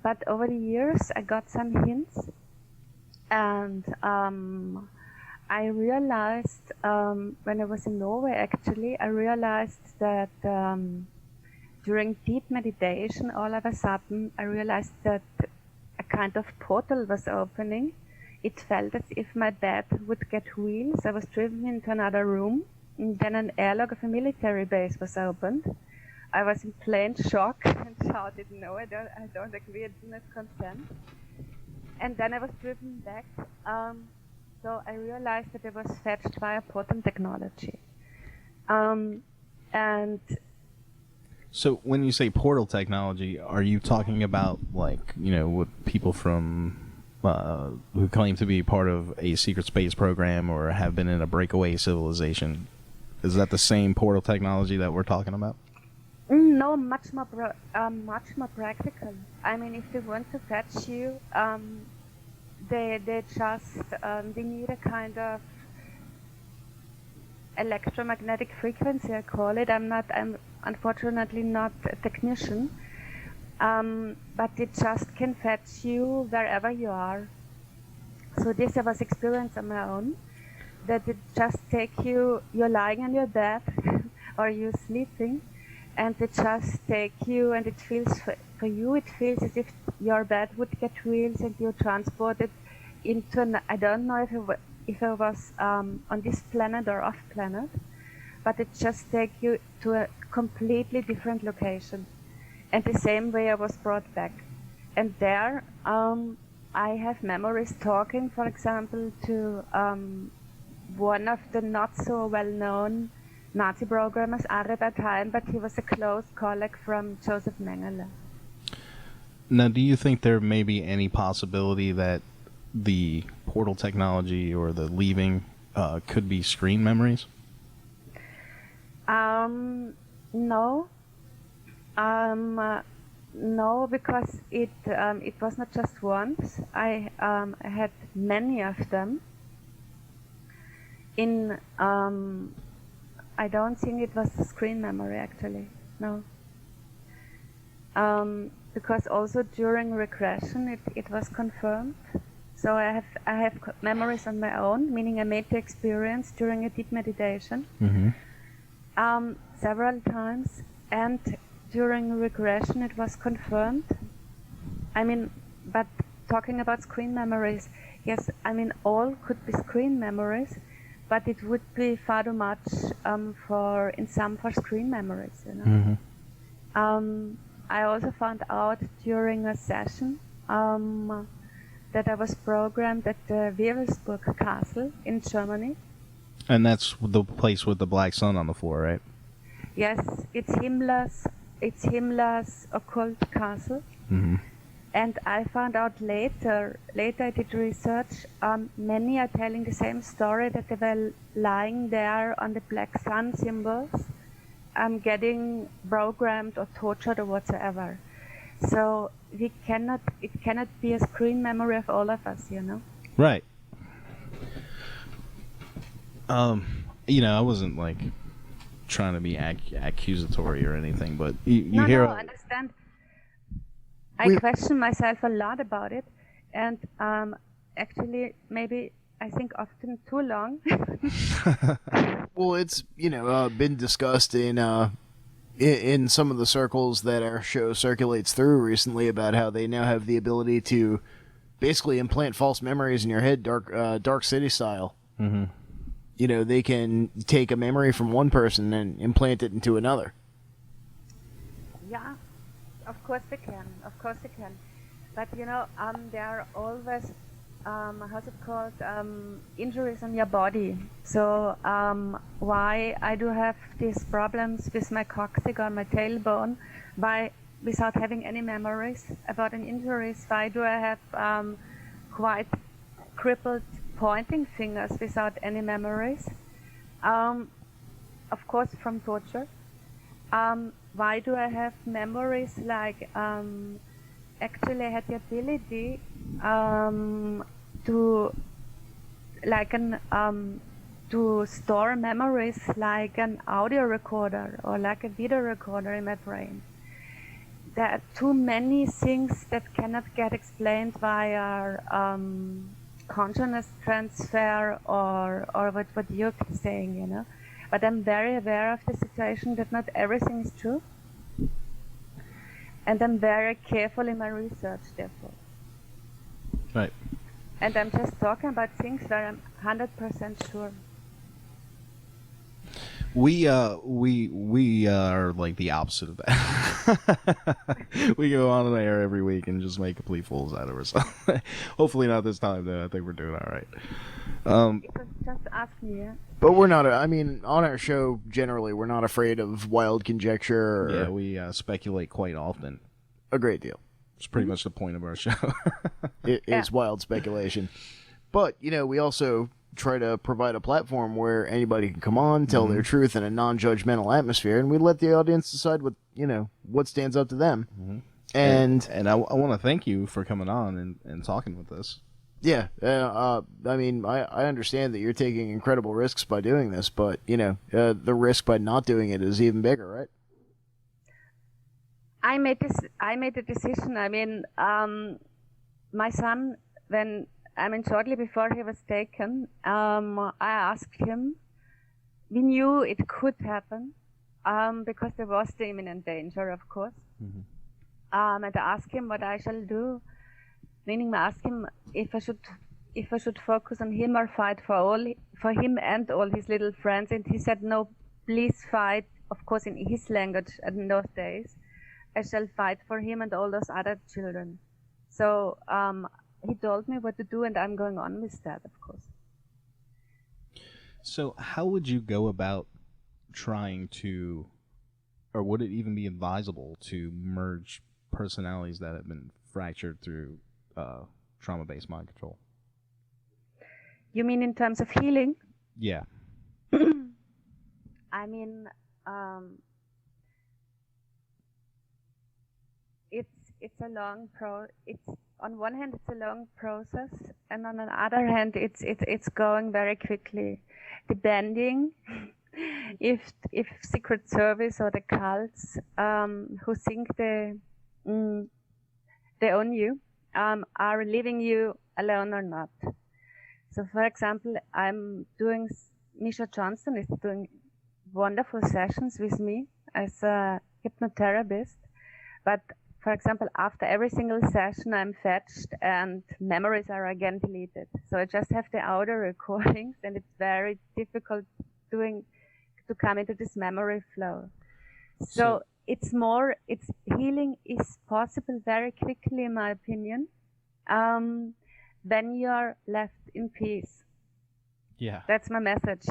Speaker 4: But over the years, I got some hints, and I realized, when I was in Norway actually, I realized that during deep meditation, all of a sudden, I realized that a kind of portal was opening. It felt as if my bed would get wheels. I was driven into another room, and then an airlock of a military base was opened. I was in plain shock and shouted, no, I don't agree, I do not consent. And then I was driven back, so I realized that I was fetched by a potent technology. And
Speaker 2: so when you say portal technology, are you talking about, like, what people from who claim to be part of a secret space program or have been in a breakaway civilization? Is that the same portal technology that we're talking about?
Speaker 4: No, much more practical. I mean, if they want to fetch you, they just they need a kind of electromagnetic frequency, I call it. I'm unfortunately not a technician, but it just can fetch you wherever you are. So this I was experienced on my own, that it just take you, you're lying on your bed or you're sleeping, and it just take you, and it feels, for you it feels as if your bed would get wheels and you're transported into an, I don't know if I was on this planet or off planet, but it just take you to a completely different location. And the same way I was brought back. And there I have memories talking, for example, to one of the not so well-known Nazi programmers, Andrea, but he was a close colleague from Joseph Mengele.
Speaker 2: Now, do you think there may be any possibility that the portal technology or the leaving could be screen memories?
Speaker 4: No. No, because it was not just once. I had many of them. I don't think it was the screen memory actually. No. Because also during regression it was confirmed. So I have memories on my own, meaning I made the experience during a deep meditation several times, and during regression it was confirmed. I mean, but talking about screen memories, yes, I mean all could be screen memories, but it would be far too much for screen memories, you know. I also found out during a session that I was programmed at the Wewelsburg Castle in Germany.
Speaker 2: And that's the place with the black sun on the floor, right?
Speaker 4: Yes, it's Himmler's occult castle. And I found out later I did research, many are telling the same story, that they were lying there on the black sun symbols, getting programmed or tortured or whatsoever. So it cannot be a screen memory of all of us, you know?
Speaker 2: Right. You know, I wasn't like trying to be accusatory or anything, but you hear.
Speaker 4: No, I understand. I question myself a lot about it, and actually, maybe I think often too long.
Speaker 3: Well, it's been discussed in some of the circles that our show circulates through recently about how they now have the ability to basically implant false memories in your head, Dark City style. You know, they can take a memory from one person and implant it into another.
Speaker 4: Yeah. Of course they can. But you know, there are always, how's it called, injuries on your body. So why I do have these problems with my coccyx or my tailbone, without having any memories about an injury? Why do I have quite crippled pointing fingers without any memories? Of course, from torture. Why do I have memories like, actually I had the ability to store memories like an audio recorder or like a video recorder in my brain. There are too many things that cannot get explained via consciousness transfer or what you're saying, you know. But I'm very aware of the situation that not everything is true. And I'm very careful in my research, therefore.
Speaker 2: Right.
Speaker 4: And I'm just talking about things where I'm 100% sure.
Speaker 2: We are like the opposite of that. We go on the air every week and just make complete fools out of ourselves. Hopefully not this time, though. I think we're doing all right.
Speaker 4: Just ask me, yeah?
Speaker 3: But we're not. I mean, on our show generally, we're not afraid of wild conjecture.
Speaker 2: Yeah, we speculate quite often.
Speaker 3: A great deal.
Speaker 2: It's pretty much the point of our show.
Speaker 3: It is wild speculation. But we also try to provide a platform where anybody can come on, tell their truth in a non-judgmental atmosphere, and we let the audience decide what stands up to them. And
Speaker 2: I want to thank you for coming on and talking with us.
Speaker 3: yeah, I mean, I understand that you're taking incredible risks by doing this, but the risk by not doing it is even bigger, right?
Speaker 4: I made a decision. I mean, my son, shortly before he was taken, I asked him. We knew it could happen, because there was the imminent danger, of course. And I asked him what I shall do, meaning I asked him if I should focus on him or fight for him and all his little friends, and he said, "No, please fight." Of course, in his language in those days, I shall fight for him and all those other children. So he told me what to do, and I'm going on with that, of course.
Speaker 2: So how would you go about trying to, or would it even be advisable to merge personalities that have been fractured through trauma-based mind control?
Speaker 4: You mean in terms of healing?
Speaker 2: Yeah.
Speaker 4: I mean, it's a long on one hand it's a long process, and on the other hand it's going very quickly, depending if Secret Service or the cults who think they own you are leaving you alone or not. So, for example, Misha Johnson is doing wonderful sessions with me as a hypnotherapist, but for example, after every single session, I'm fetched and memories are again deleted. So I just have the audio recordings, and it's very difficult to come into this memory flow. So healing is possible very quickly, in my opinion, when you're left in peace.
Speaker 2: Yeah.
Speaker 4: That's my message,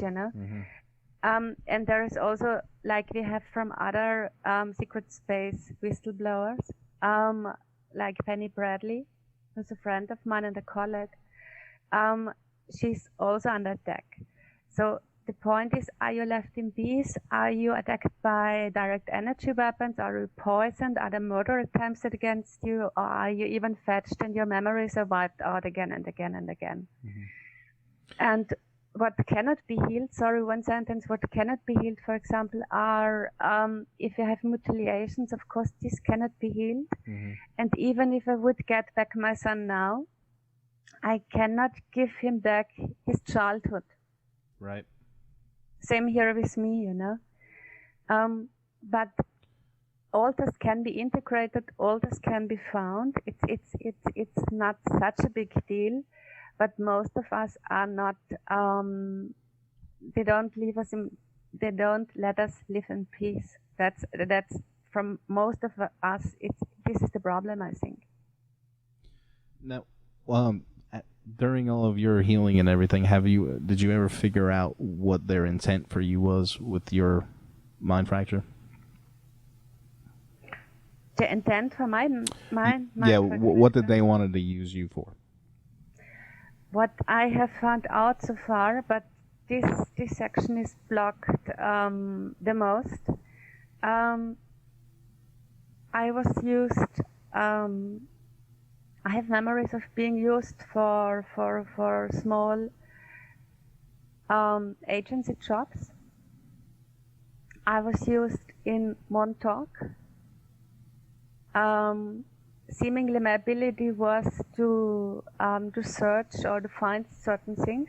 Speaker 4: And there is also, like we have from other secret space whistleblowers, like Penny Bradley, who's a friend of mine and a colleague. She's also under attack. So the point is, are you left in peace? Are you attacked by direct energy weapons? Are you poisoned? Are there murder attempts against you? Or are you even fetched and your memories are wiped out again and again and again? And what cannot be healed, one sentence, what cannot be healed, for example, are if you have mutilations, of course, this cannot be healed. And even if I would get back my son now, I cannot give him back his childhood.
Speaker 2: Right.
Speaker 4: Same here with me, But altars can be integrated, altars can be found. It's not such a big deal. But most of us are not. They don't let us live in peace. That's from most of us. This is the problem, I think.
Speaker 2: Now, during all of your healing and everything, did you ever figure out what their intent for you was with your mind fracture?
Speaker 4: The intent for my mind.
Speaker 2: Yeah. What did they wanted to use you for?
Speaker 4: What I have found out so far, but this section is blocked the most. I was used. I have memories of being used for small agency jobs. I was used in Montauk. Seemingly my ability was to search or to find certain things.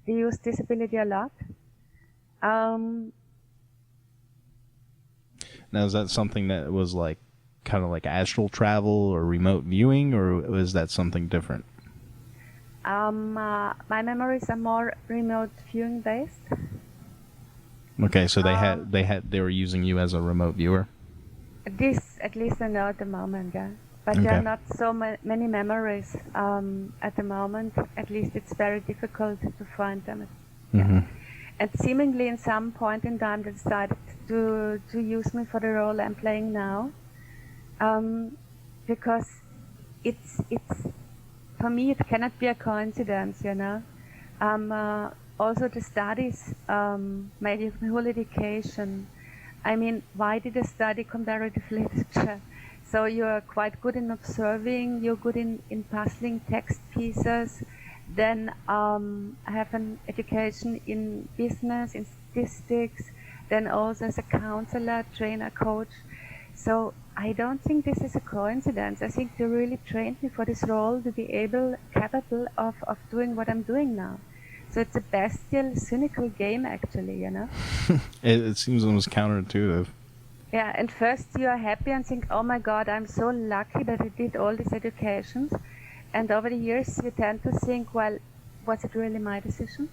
Speaker 4: They use this ability a lot.
Speaker 2: Now, is that something that was kind of like astral travel or remote viewing, or was that something different?
Speaker 4: My memories are more remote viewing based.
Speaker 2: Okay, so they were using you as a remote viewer.
Speaker 4: This, at least I know at the moment, yeah. But there are not so many memories at the moment. At least it's very difficult to find them. Yeah. And seemingly, in some point in time, they decided to use me for the role I'm playing now, because it's for me it cannot be a coincidence, Also, the studies made you whole education. I mean, why did I study comparative literature? So you are quite good in observing, you're good in puzzling text pieces. Then I have an education in business, in statistics, then also as a counselor, trainer, coach. So I don't think this is a coincidence. I think they really trained me for this role to be capable of doing what I'm doing now. So it's a bestial, cynical game, actually, you know?
Speaker 2: It seems almost counterintuitive.
Speaker 4: Yeah, and first you are happy and think, oh my God, I'm so lucky that I did all these educations. And over the years you tend to think, well, was it really my decision?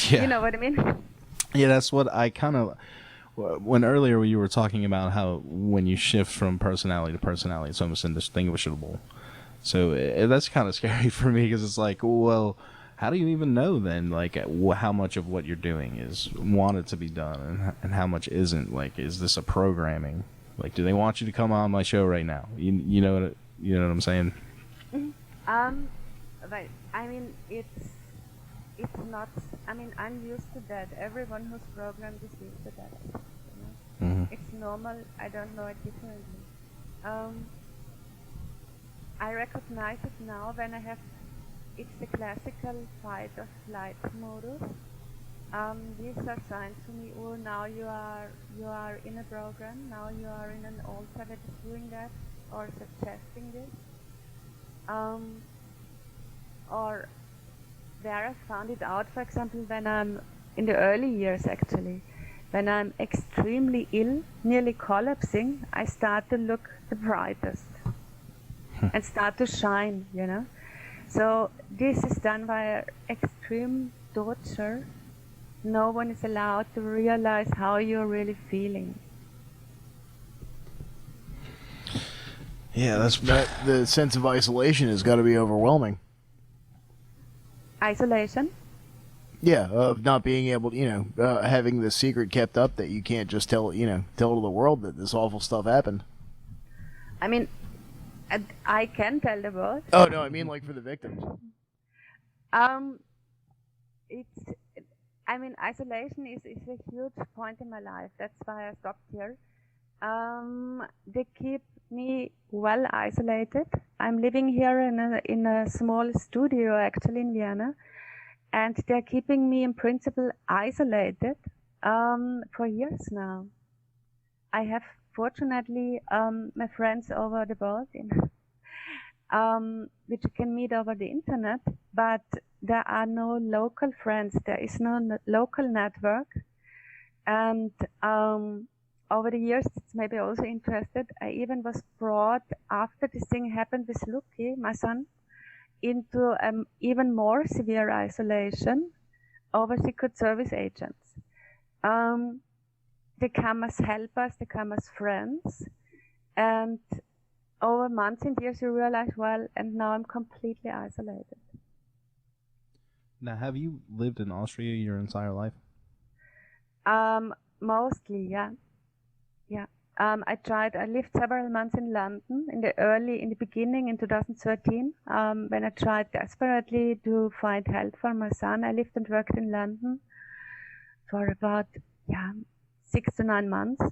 Speaker 2: Yeah.
Speaker 4: You know what I mean?
Speaker 2: Yeah, that's what I kind of... When earlier you were talking about how when you shift from personality to personality, it's almost indistinguishable. So that's kind of scary for me because it's like, well, how do you even know then, like, how much of what you're doing is wanted to be done and how much isn't? Like, is this a programming? Like, do they want you to come on my show right now? You know what I'm saying?
Speaker 4: Right. I mean, it's not. I mean, I'm used to that. Everyone who's programmed is used to that. You know?
Speaker 2: Mm-hmm.
Speaker 4: It's normal. I don't know it differently. I recognize it now when I have. It's the classical fight or flight modus. These are signs to me. Oh, now you are in a program. Now you are in an altar that is doing that or suggesting this. Or where I found it out, for example, when I'm in the early years, actually, when I'm extremely ill, nearly collapsing, I start to look the brightest and start to shine, you know. So this is done by extreme torture. No one is allowed to realize how you're really feeling.
Speaker 2: Yeah,
Speaker 3: the sense of isolation has got to be overwhelming.
Speaker 4: Isolation?
Speaker 3: Yeah, of not being able to, having the secret kept up that you can't just tell to the world that this awful stuff happened.
Speaker 4: I mean, I can tell the world.
Speaker 3: Oh no, I mean like for the victims.
Speaker 4: Isolation is a huge point in my life. That's why I stopped here. They keep me well isolated. I'm living here in a small studio, actually, in Vienna, and they're keeping me in principle isolated for years now. I have, fortunately, my friends over the world, which you can meet over the internet, but there are no local friends. There is no local network, and over the years, it's maybe also interested, I even was brought, after this thing happened with Luki, my son, into even more severe isolation over Secret Service agents. They come as helpers, they come as friends, and over months and years you realize, well, and now I'm completely isolated.
Speaker 2: Now, have you lived in Austria your entire life?
Speaker 4: Mostly, yeah. I lived several months in London in the beginning in 2013, when I tried desperately to find help for my son. I lived and worked in London for about 6 to 9 months.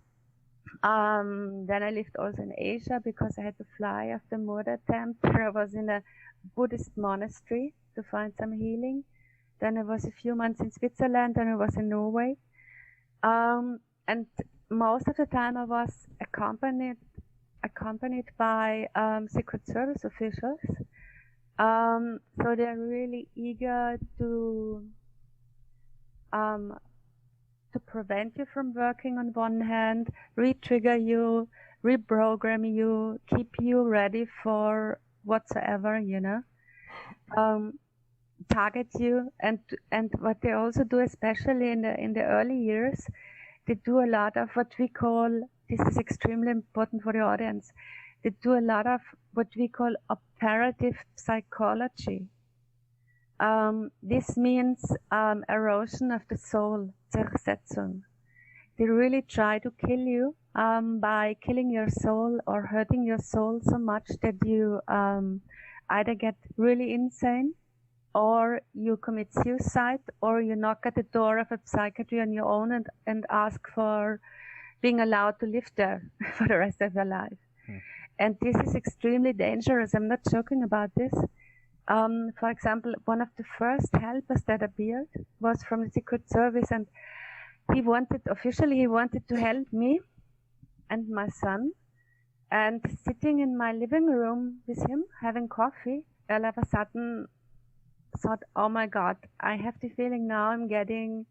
Speaker 4: Then I lived also in Asia because I had to fly after murder attempt. I was in a Buddhist monastery to find some healing. Then I was a few months in Switzerland, and I was in Norway. And most of the time I was accompanied by Secret Service officials. So they're really eager to prevent you from working on one hand, re-trigger you, reprogram you, keep you ready for whatsoever, target you. And what they also do, especially in the early years, they do a lot of what we call, this is extremely important for the audience, they do a lot of what we call operative psychology. This means erosion of the soul, Zersetzung. They really try to kill you by killing your soul or hurting your soul so much that you either get really insane or you commit suicide, or you knock at the door of a psychiatry on your own and ask for being allowed to live there for the rest of your life. And this is extremely dangerous. I'm not joking about this. For example, one of the first helpers that appeared was from the Secret Service, and he wanted to help me and my son. And sitting in my living room with him, having coffee, all of a sudden thought, oh my God, I have the feeling now I'm getting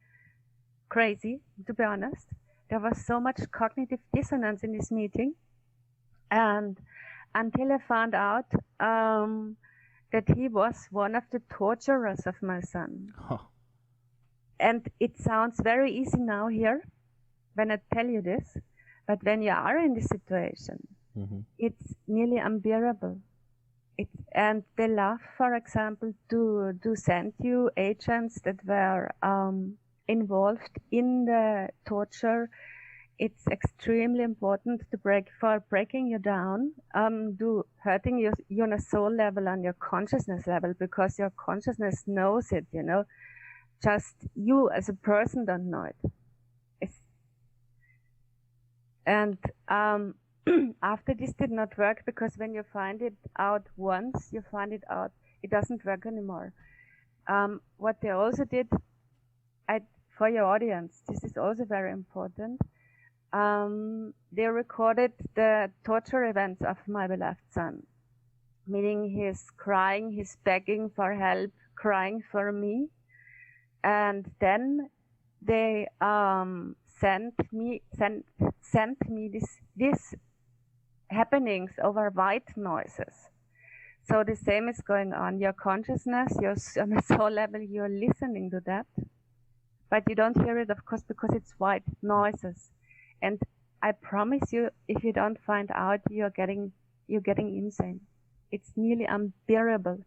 Speaker 4: crazy, to be honest. There was so much cognitive dissonance in this meeting. And until I found out that he was one of the torturers of my son.
Speaker 2: Huh.
Speaker 4: And it sounds very easy now here when I tell you this, but when you are in this situation, it's nearly unbearable. And they love, for example, to send you agents that were involved in the torture. It's extremely important for breaking you down, hurting you on a soul level, on your consciousness level, because your consciousness knows it, just you as a person don't know it. And after this did not work, because when you find it out once, you find it out, it doesn't work anymore. What they also did, for your audience, this is also very important. They recorded the torture events of my beloved son, meaning he's crying, he's begging for help, crying for me. And then they sent me this happenings over white noises. So the same is going on. Your consciousness, on a soul level, you're listening to that, but you don't hear it, of course, because it's white noises. And I promise you, if you don't find out, you're getting insane. It's nearly unbearable.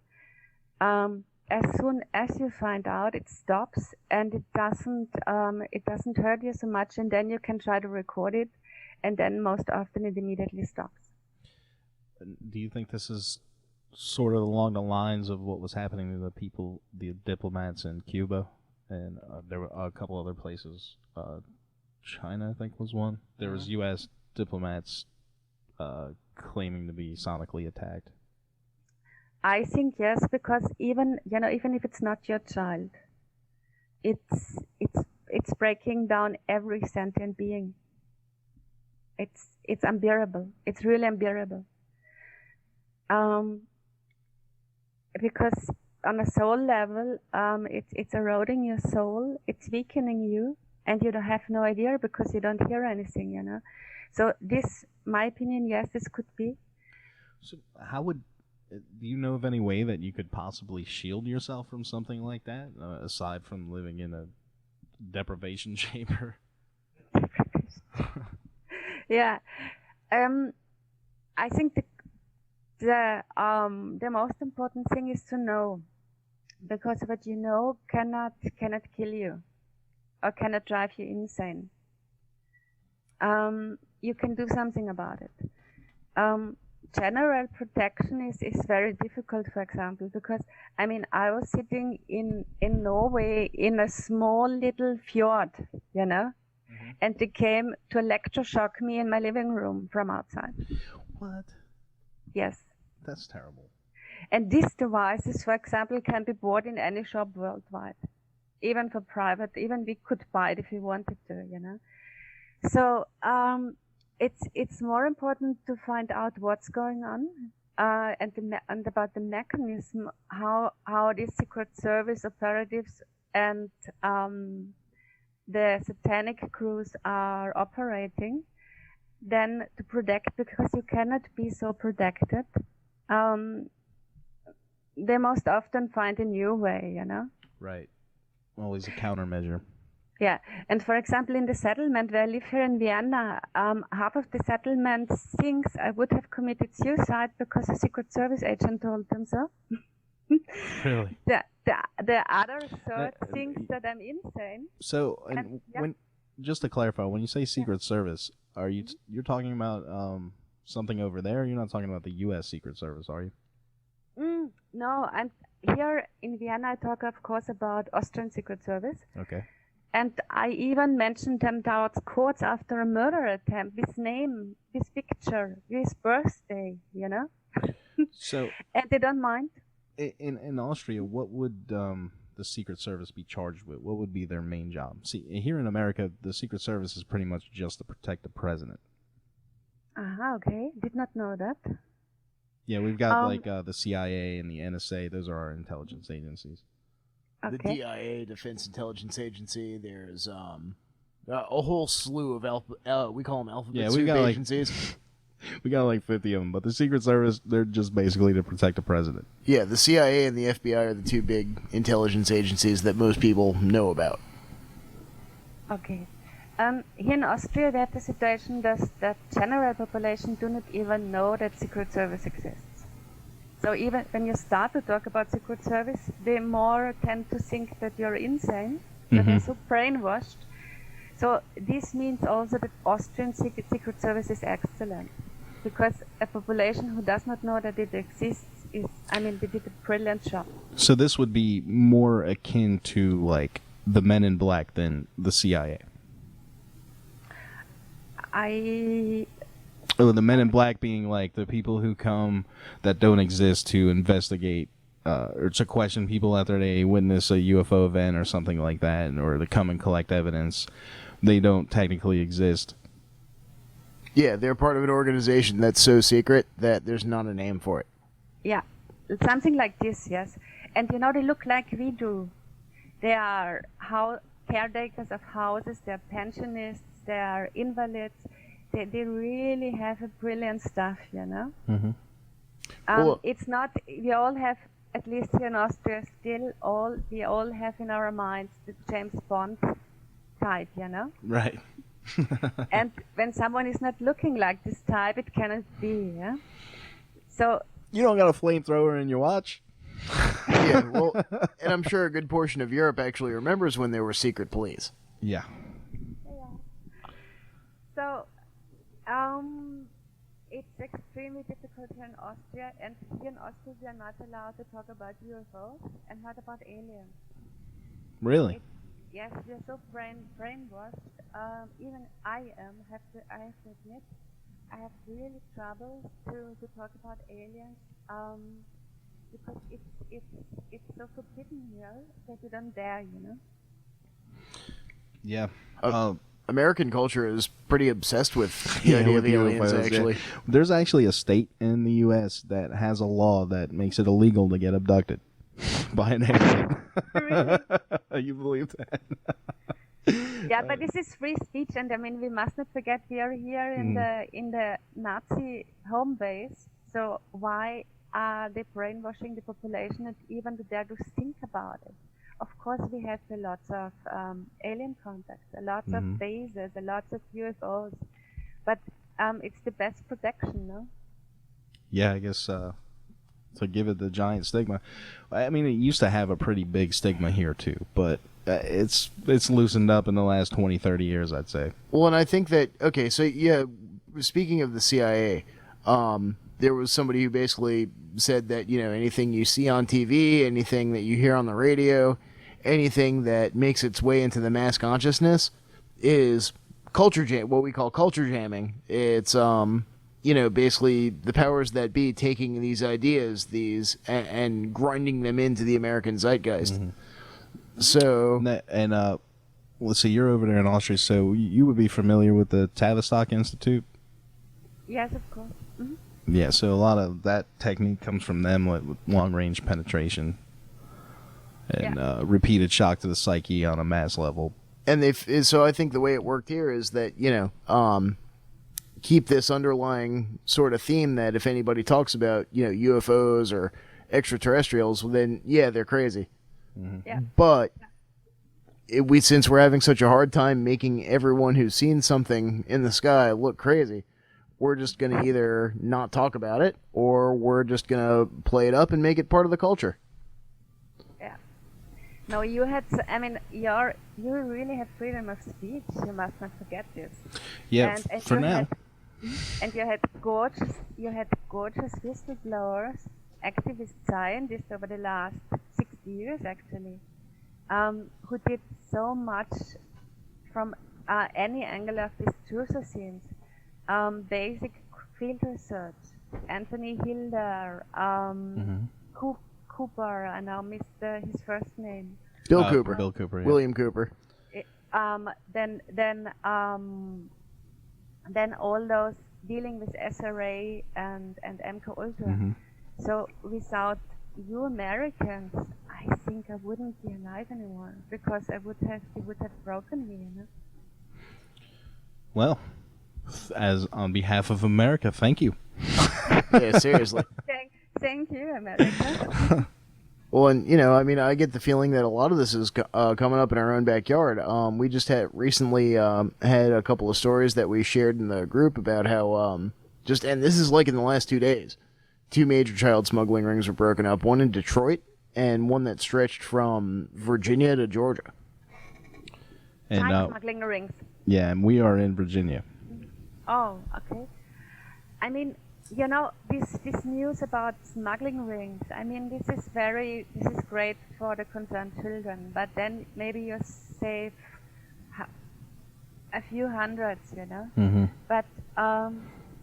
Speaker 4: As soon as you find out, it stops, and it doesn't hurt you so much, and then you can try to record it, and then most often it immediately stops.
Speaker 2: Do you think this is sort of along the lines of what was happening to the diplomats in Cuba, and there were a couple other places? China, I think, was one. There was U.S. diplomats claiming to be sonically attacked.
Speaker 4: I think yes, because even if it's not your child, it's breaking down every sentient being. It's unbearable. It's really unbearable. Because on a soul level, it's eroding your soul. It's weakening you. And you don't have no idea because you don't hear anything, So this, my opinion, yes, this could be.
Speaker 2: So do you know of any way that you could possibly shield yourself from something like that, aside from living in a deprivation chamber?
Speaker 4: Yeah. I think the most important thing is to know, because what you know cannot kill you. Or cannot drive you insane. You can do something about it. General protection is very difficult, for example, because I was sitting in Norway in a small little fjord, and they came to electroshock me in my living room from outside.
Speaker 2: What?
Speaker 4: Yes.
Speaker 2: That's terrible.
Speaker 4: And these devices, for example, can be bought in any shop worldwide. Even for private, even we could buy it if we wanted to, So it's more important to find out what's going on and about the mechanism, how these Secret Service operatives and the satanic crews are operating, then to protect, because you cannot be so protected. They most often find a new way,
Speaker 2: Right. Always a countermeasure.
Speaker 4: Yeah, and for example, in the settlement where I live here in Vienna, half of the settlement thinks I would have committed suicide because a Secret Service agent told them so.
Speaker 2: Really?
Speaker 4: The other third thinks that I'm insane.
Speaker 2: So, just to clarify, when you say Secret Service, are you're talking about something over there? You're not talking about the U.S. Secret Service, are you?
Speaker 4: No, here in Vienna, I talk, of course, about Austrian Secret Service.
Speaker 2: Okay.
Speaker 4: And I even mentioned them towards courts after a murder attempt, with name, with picture, with birthday, you know?
Speaker 2: So,
Speaker 4: And they don't mind.
Speaker 2: in Austria, what would the Secret Service be charged with? What would be their main job? See, here in America, the Secret Service is pretty much just to protect the president.
Speaker 4: Okay. Did not know that.
Speaker 2: Yeah, we've got the CIA and the NSA. Those are our intelligence agencies.
Speaker 3: The
Speaker 4: Okay.
Speaker 3: DIA, Defense Intelligence Agency. There's a whole slew of we call them alphabet soup agencies.
Speaker 2: We got like 50 of them, but the Secret Service, they're just basically to protect the president.
Speaker 3: Yeah, the CIA and the FBI are the two big intelligence agencies that most people know about.
Speaker 4: Okay. Here in Austria, we have the situation that the general population do not even know that Secret Service exists. So even when you start to talk about Secret Service, they more tend to think that you're insane, that they're so brainwashed. So this means also that Austrian Secret Service is excellent, because a population who does not know that it exists they did a brilliant job.
Speaker 2: So this would be more akin to like the Men in Black than the CIA. The Men in Black being like the people who come that don't exist to investigate or to question people after they witness a UFO event or something like that, or to come and collect evidence. They don't technically exist.
Speaker 3: Yeah, they're part of an organization that's so secret that there's not a name for it.
Speaker 4: Yeah, something like this, yes. And you know, they look like we do. They are caretakers of houses, they're pensionists, they are invalids. They really have a brilliant stuff, you know. It's not. We all have, at least here in Austria, we all have in our minds the James Bond type, you know.
Speaker 2: Right.
Speaker 4: And when someone is not looking like this type, it cannot be. Yeah. So
Speaker 2: you don't got a flamethrower in your watch.
Speaker 3: Yeah. Well, and I'm sure a good portion of Europe actually remembers when there were secret police.
Speaker 2: Yeah.
Speaker 4: So. It's extremely difficult here in Austria, and here in Austria we are not allowed to talk about UFOs and not about aliens.
Speaker 2: Really?
Speaker 4: Yes, we are so brainwashed. Even I have to admit, I have really trouble to talk about aliens because it's so forbidden here that you don't dare, you know.
Speaker 2: Yeah.
Speaker 3: American culture is pretty obsessed with the idea of aliens, actually.
Speaker 2: Yeah. There's actually a state in the U.S. that has a law that makes it illegal to get abducted by an alien.
Speaker 4: Really?
Speaker 2: You believe that?
Speaker 4: Yeah, but this is free speech, and I mean, we must not forget we are here in the Nazi home base. So why are they brainwashing the population and even to dare to think about it? Of course, we have a lot of alien contacts, a lot of bases, a lot of UFOs, but it's the best protection, no?
Speaker 2: Yeah, I guess to give it the giant stigma. I mean, it used to have a pretty big stigma here too, but it's loosened up in the last 20, 30 years, I'd say.
Speaker 3: Well, and I think that, okay, so yeah, speaking of the CIA, there was somebody who basically said that, you know, anything you see on TV, anything that you hear on the radio, anything that makes its way into the mass consciousness is what we call culture jamming. It's, you know, basically the powers that be taking these ideas, and grinding them into the American zeitgeist. So,
Speaker 2: and let's see, you're over there in Austria, so you would be familiar with the Tavistock Institute?
Speaker 4: Yes, of course.
Speaker 2: Yeah, so a lot of that technique comes from them, with long-range penetration and repeated shock to the psyche on a mass level.
Speaker 3: And so I think the way it worked here is that, you know, keep this underlying sort of theme that if anybody talks about, you know, UFOs or extraterrestrials, well, then, yeah, they're crazy.
Speaker 4: Yeah.
Speaker 3: But since we're having such a hard time making everyone who's seen something in the sky look crazy, we're just going to either not talk about it or we're just going to play it up and make it part of the culture.
Speaker 4: Yeah. No, you really have freedom of speech. You must not forget this.
Speaker 2: Yeah,
Speaker 4: and
Speaker 2: for now.
Speaker 4: And you had gorgeous whistleblowers activist scientist over the last 60 years, actually, who did so much from any angle of these truthoscenes. Basic field research. Anthony Hilder, Cooper, I now missed his first name.
Speaker 3: Bill Cooper.
Speaker 2: Bill Cooper. Yeah.
Speaker 3: William Cooper.
Speaker 4: Then all those dealing with SRA and MK Ultra. So without you Americans, I think I wouldn't be alive anymore, because you would have broken me, you know.
Speaker 2: Well, as on behalf of America, thank you.
Speaker 3: Yeah, seriously.
Speaker 4: Thank you, America.
Speaker 3: Well, and you know, I mean, I get the feeling that a lot of this is coming up in our own backyard. We just had recently had a couple of stories that we shared in the group about how and this is like in the last 2 days, 2 major child smuggling rings were broken up. One in Detroit and one that stretched from Virginia to Georgia.
Speaker 2: And
Speaker 4: child smuggling rings.
Speaker 2: Yeah, and we are in Virginia.
Speaker 4: Oh, okay. I mean, you know, this news about smuggling rings, I mean, this is great for the concerned children, but then maybe you save a few hundreds, you know. But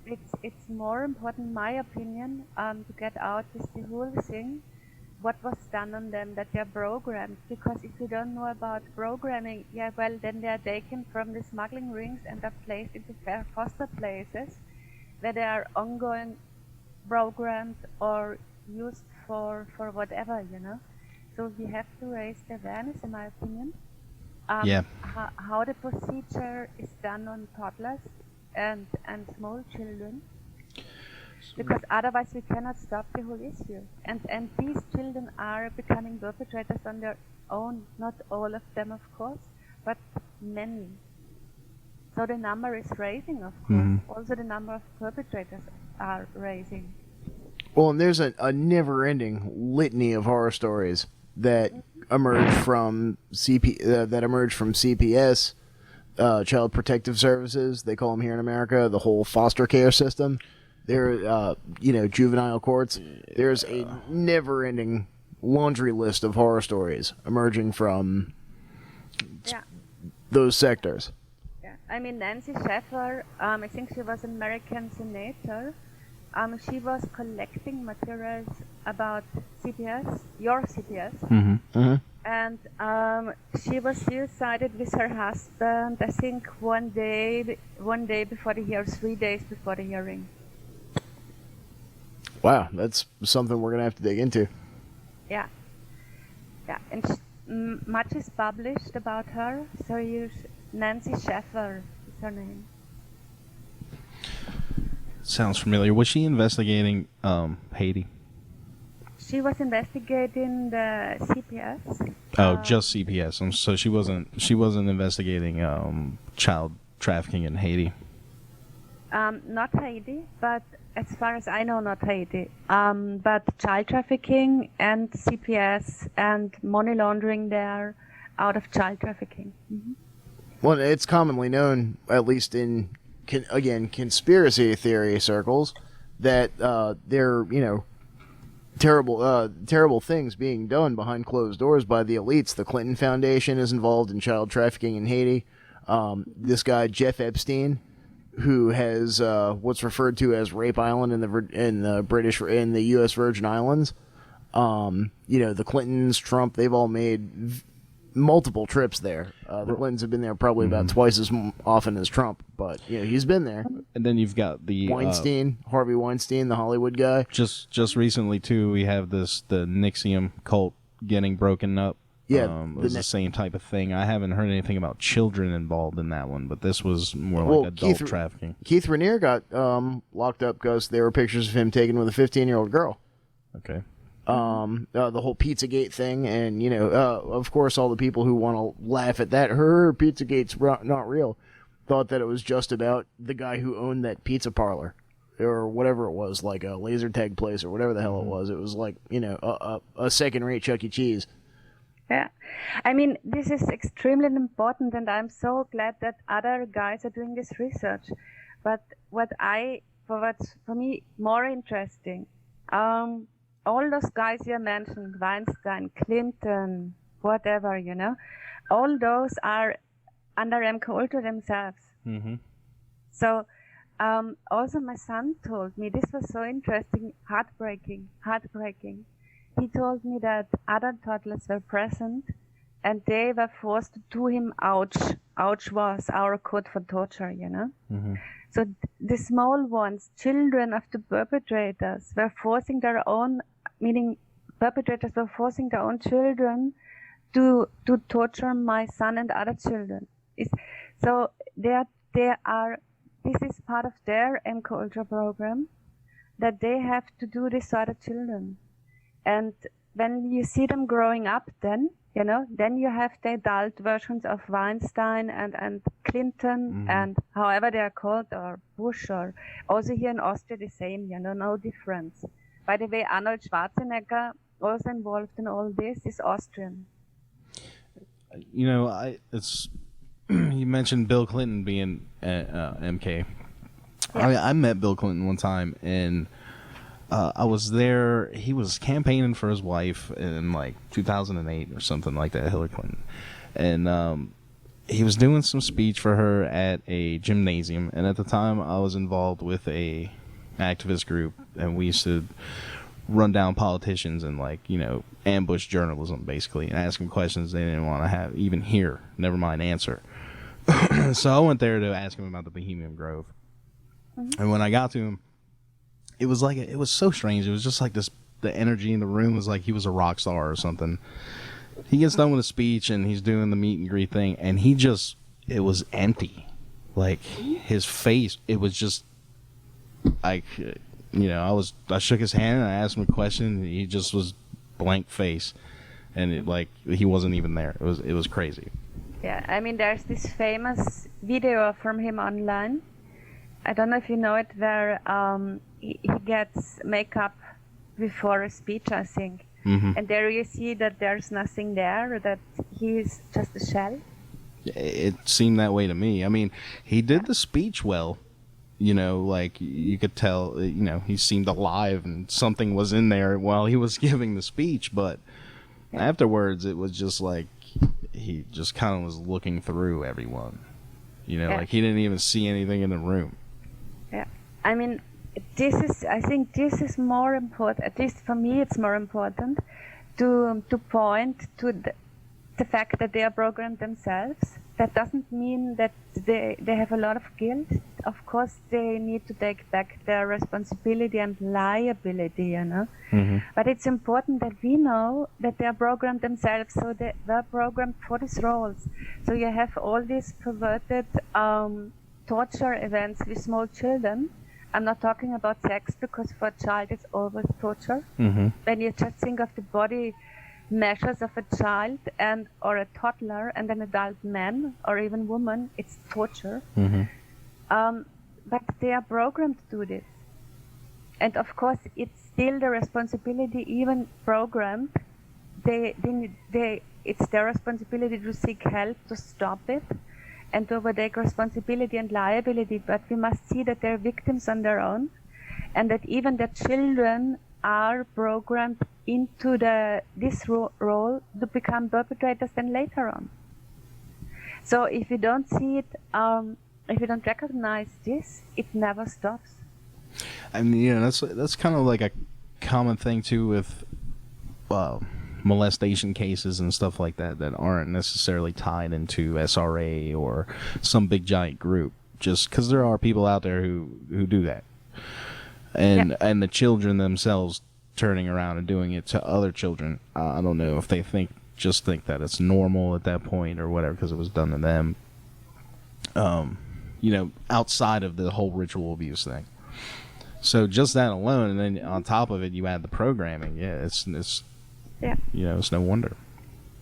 Speaker 4: it's more important, in my opinion, to get out with the whole thing, what was done on them, that they're programmed. Because if you don't know about programming, yeah, well, then they're taken from the smuggling rings and are placed into foster places where they are ongoing programmed or used for whatever, you know. So we have to raise the awareness, in my opinion. How the procedure is done on toddlers and small children. Because otherwise we cannot stop the whole issue. And these children are becoming perpetrators on their own. Not all of them, of course, but many. So the number is rising, of course. Also the number of perpetrators are rising.
Speaker 3: Well, and there's a never-ending litany of horror stories that emerge from CPS, Child Protective Services. They call them here in America the whole foster care system. There, juvenile courts. There's a never-ending laundry list of horror stories emerging from those sectors.
Speaker 4: Yeah, I mean, Nancy Sheffer, I think she was an American senator. She was collecting materials about CPS, your CPS. And she was suicided with her husband, I think one day before the hearing, 3 days before the hearing.
Speaker 3: Wow, that's something we're going to have to dig into.
Speaker 4: Yeah, and much is published about her, so Nancy Sheffer is her name.
Speaker 2: Sounds familiar. Was she investigating Haiti?
Speaker 4: She was investigating the CPS.
Speaker 2: Oh, just CPS. So she wasn't investigating child trafficking in Haiti.
Speaker 4: Not Haiti, but as far as I know, not Haiti. But child trafficking and CPS and money laundering there out of child trafficking.
Speaker 3: Well, it's commonly known, at least in conspiracy theory circles, that there are terrible things being done behind closed doors by the elites. The Clinton Foundation is involved in child trafficking in Haiti. This guy Jeff Epstein, who has what's referred to as Rape Island in the U.S. Virgin Islands. The Clintons, Trump, they've all made multiple trips there. The Clintons have been there probably about twice as often as Trump, but he's been there.
Speaker 2: And then you've got the
Speaker 3: Weinstein, Harvey Weinstein, the Hollywood guy.
Speaker 2: Just recently too, we have the Nixium cult getting broken up.
Speaker 3: Yeah,
Speaker 2: it was the same type of thing. I haven't heard anything about children involved in that one, but this was more like adult trafficking.
Speaker 3: Keith Raniere got locked up because there were pictures of him taken with a 15-year-old girl.
Speaker 2: Okay.
Speaker 3: The whole Pizzagate thing, and of course, all the people who want to laugh at that, Pizzagate's not real, thought that it was just about the guy who owned that pizza parlor or whatever it was, like a laser tag place or whatever the hell it was. It was like a second-rate Chuck E. Cheese.
Speaker 4: Yeah, I mean, this is extremely important, and I'm so glad that other guys are doing this research. But what's for me more interesting, all those guys you mentioned, Weinstein, Clinton, whatever, all those are under MK Ultra themselves.
Speaker 2: Mm-hmm.
Speaker 4: So also my son told me, this was so interesting, heartbreaking. He told me that other toddlers were present and they were forced to do him ouch. Ouch was our code for torture,
Speaker 2: Mm-hmm.
Speaker 4: So the small ones, children of the perpetrators, were forcing their own, meaning perpetrators were forcing their own children to torture my son and other children. So they are. This is part of their MK Ultra program, that they have to do this to other children. And when you see them growing up, then you have the adult versions of Weinstein and Clinton and however they are called, or Bush, or also here in Austria the same, no difference. By the way, Arnold Schwarzenegger, also involved in all this, is Austrian.
Speaker 2: It's you mentioned Bill Clinton being MK.
Speaker 4: Yeah.
Speaker 2: I met Bill Clinton one time, and I was there. He was campaigning for his wife in like 2008 or something like that, Hillary Clinton, and he was doing some speech for her at a gymnasium. And at the time, I was involved with a activist group, and we used to run down politicians and ambush journalism basically, and ask them questions they didn't want to have even hear, never mind answer. So I went there to ask him about the Bohemian Grove. And when I got to him, it was so strange. It was just like this, the energy in the room was like he was a rock star or something. He gets done with a speech and he's doing the meet and greet thing, and it was empty. Like his face, it was just like, I shook his hand and I asked him a question, and he just was blank face, and he wasn't even there. It was crazy.
Speaker 4: Yeah, I mean, there's this famous video from him online. I don't know if you know it, where he gets makeup before a speech, I think.
Speaker 2: Mm-hmm.
Speaker 4: And there you see that there's nothing there, that he's just a shell.
Speaker 2: It seemed that way to me. I mean, he did the speech well. You could tell, he seemed alive and something was in there while he was giving the speech. But afterwards, it was just like he just kind of was looking through everyone. Like he didn't even see anything in the room.
Speaker 4: Yeah. I mean, I think this is more important, at least for me, it's more important to point to the fact that they are programmed themselves. That doesn't mean that they have a lot of guilt. Of course, they need to take back their responsibility and liability,
Speaker 2: Mm-hmm.
Speaker 4: But it's important that we know that they are programmed themselves, so they are programmed for these roles. So you have all these perverted torture events with small children. I'm not talking about sex, because for a child it's always torture.
Speaker 2: Mm-hmm.
Speaker 4: When you just think of the body measures of a child or a toddler and an adult man or even woman, it's torture.
Speaker 2: Mm-hmm.
Speaker 4: But they are programmed to do this. And of course, it's still the responsibility, even programmed, it's their responsibility to seek help, to stop it, and to overtake responsibility and liability. But we must see that they're victims on their own, and that even the children are programmed into this role to become perpetrators then later on. So if you don't see it, if you don't recognize this, it never stops.
Speaker 2: I mean, that's kind of like a common thing too with molestation cases and stuff like that aren't necessarily tied into SRA or some big giant group. Just because there are people out there who do that, and the children themselves turning around and doing it to other children. I don't know if they think that it's normal at that point or whatever because it was done to them. Outside of the whole ritual abuse thing. So just that alone, and then on top of it, you add the programming. It's no wonder.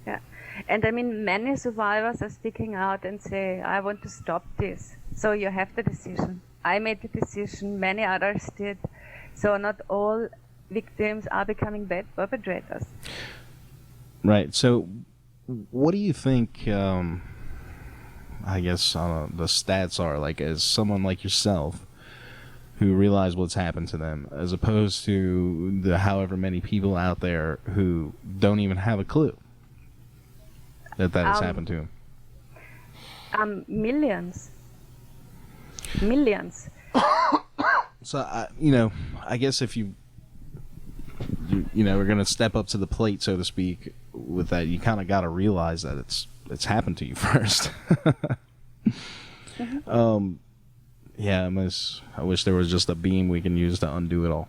Speaker 4: Yeah, and I mean, many survivors are speaking out and say, "I want to stop this." So you have the decision. I made the decision. Many others did. So not all victims are becoming bad perpetrators.
Speaker 2: Right. So, what do you think? I guess the stats are like as someone like yourself who realize what's happened to them, as opposed to the however many people out there who don't even have a clue that has happened to them.
Speaker 4: Millions.
Speaker 2: So, I guess if you are going to step up to the plate, so to speak, with that, you kind of got to realize that it's happened to you first. Yeah, I wish there was just a beam we can use to undo it all.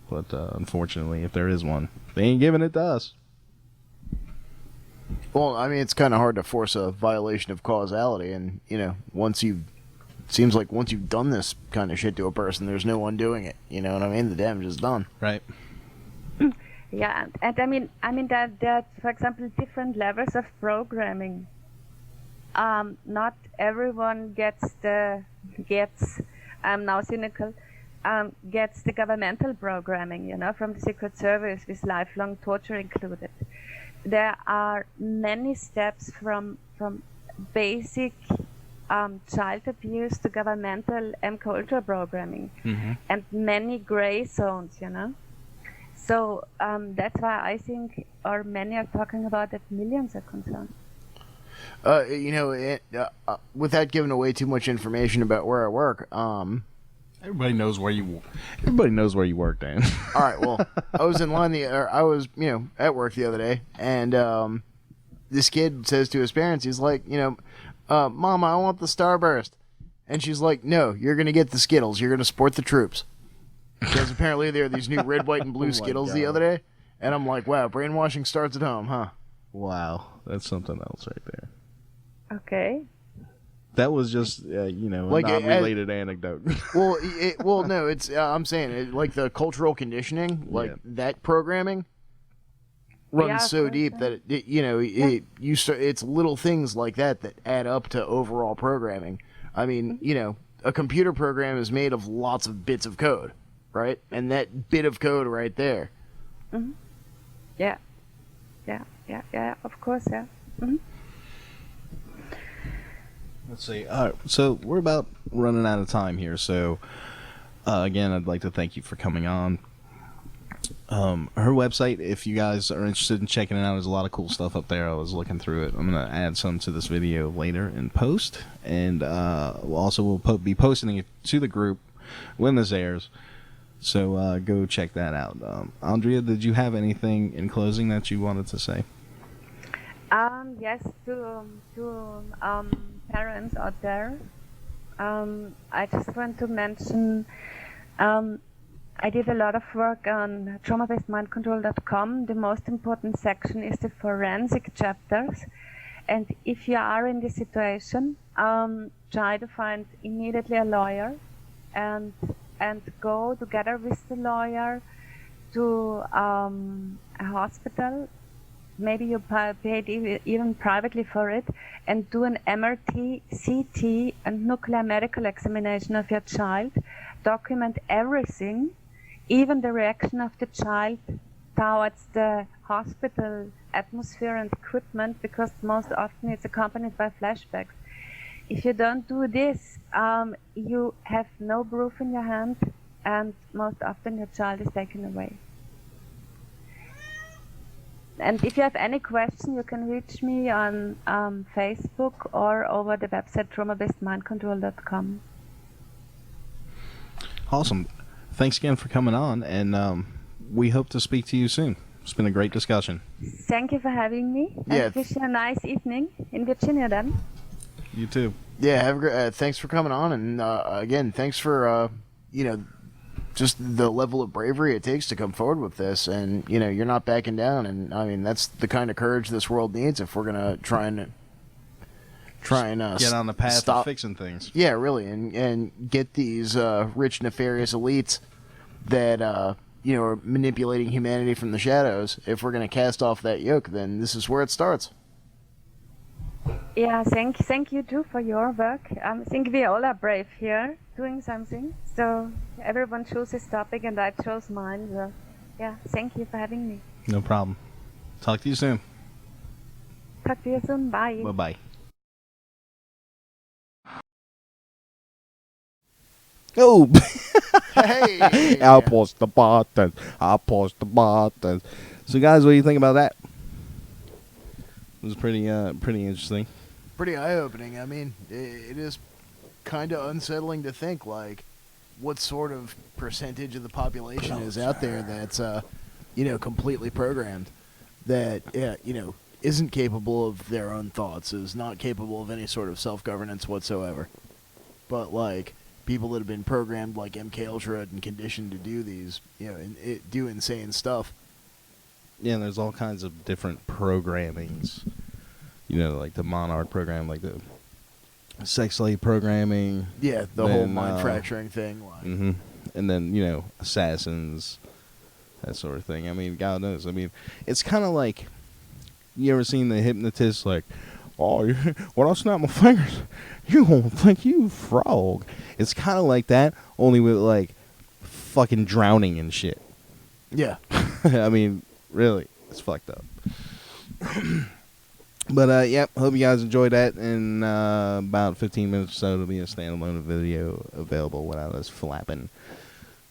Speaker 2: But unfortunately, if there is one, they ain't giving it to us.
Speaker 3: Well, I mean, it's kind of hard to force a violation of causality, and once you've done this kind of shit to a person, there's no undoing it. You know what I mean? The damage is done.
Speaker 2: Right.
Speaker 4: Yeah, and I mean that, for example, different levels of programming. Not everyone I'm now cynical, gets the governmental programming, from the Secret Service with lifelong torture included. There are many steps from basic child abuse to governmental cultural programming, and many gray zones, So that's why I think, or many are talking about, that millions are concerned.
Speaker 3: Without giving away too much information about where I work,
Speaker 2: everybody knows where you work, Dan.
Speaker 3: All right, well, I was at work the other day, and this kid says to his parents, he's like, Mom, I want the Starburst. And she's like, no, you're going to get the Skittles. You're going to support the troops. Because apparently there are these new red, white, and blue Skittles the other day. And I'm like, wow, brainwashing starts at home, huh?
Speaker 2: Wow, that's something else right there.
Speaker 4: Okay.
Speaker 2: That was just, a non-related anecdote.
Speaker 3: No, it's, I'm saying, like the cultural conditioning, that programming runs so deep that, it's little things like that add up to overall programming. I mean, a computer program is made of lots of bits of code, right? And that bit of code right there.
Speaker 4: Mm-hmm. Yeah, of course, yeah. Mm-hmm.
Speaker 2: Let's see. All right, so we're about running out of time here. So, again, I'd like to thank you for coming on. Her website, if you guys are interested in checking it out, there's a lot of cool stuff up there. I was looking through it. I'm going to add some to this video later in post. And we'll be posting it to the group when this airs. So go check that out. Andrea, did you have anything in closing that you wanted to say?
Speaker 4: Yes, to parents out there, I just want to mention I did a lot of work on traumabasedmindcontrol.com. The most important section is the forensic chapters. And if you are in this situation, try to find immediately a lawyer and go together with the lawyer to a hospital. Maybe you paid even privately for it, and do an MRT, CT, and nuclear medical examination of your child. Document everything, even the reaction of the child towards the hospital atmosphere and equipment, because most often it's accompanied by flashbacks. If you don't do this, you have no proof in your hand, and most often your child is taken away. And if you have any question, you can reach me on Facebook or over the website traumabasedmindcontrol.com.
Speaker 2: Awesome. Thanks again for coming on, and we hope to speak to you soon. It's been a great discussion.
Speaker 4: Thank you for having me.
Speaker 3: Yeah.
Speaker 4: I wish you a nice evening in Virginia then.
Speaker 2: You too.
Speaker 3: Yeah, have a great, thanks for coming on, and again, thanks for just the level of bravery it takes to come forward with this, and you're not backing down, and I mean that's the kind of courage this world needs if we're gonna try and
Speaker 2: get on the path of fixing things.
Speaker 3: Yeah, really, and get these rich, nefarious elites that are manipulating humanity from the shadows. If we're gonna cast off that yoke, then this is where it starts.
Speaker 4: Yeah, thank you too for your work. I think we all are brave here doing something. So everyone chose his topic and I chose mine. So yeah, thank you for having me.
Speaker 2: No problem. Talk to you soon.
Speaker 4: Talk to you soon. Bye.
Speaker 2: Bye-bye. Oh,
Speaker 3: Hey,
Speaker 2: I'll push the button. I'll push the button. So, guys, what do you think about that? It was pretty interesting.
Speaker 3: pretty eye-opening. I mean, it is kind of unsettling to think, like, what sort of percentage of the population is out there that's, completely programmed, that, isn't capable of their own thoughts, is not capable of any sort of self-governance whatsoever. But, like, people that have been programmed like MK Ultra and conditioned to do these, do insane stuff.
Speaker 2: Yeah, and there's all kinds of different programmings. Like the Monarch program, like the sex slave programming.
Speaker 3: Yeah, the whole
Speaker 2: Then,
Speaker 3: mind fracturing thing. Like,
Speaker 2: And then, assassins, that sort of thing. I mean, God knows. I mean, it's kind of like, you ever seen the hypnotist, like, oh, when I snap my fingers, you won't think you frog. It's kind of like that, only with, like, fucking drowning and shit.
Speaker 3: yeah.
Speaker 2: I mean, really, it's fucked up. But, yep, hope you guys enjoyed that. In about 15 minutes or so, there'll be a standalone video available without us flapping.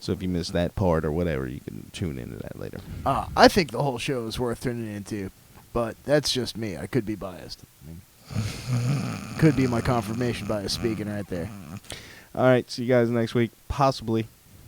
Speaker 2: So if you missed that part or whatever, you can tune into that later.
Speaker 3: I think the whole show is worth tuning into, but that's just me. I could be biased. Could be my confirmation bias speaking right there.
Speaker 2: All right, see you guys next week, possibly.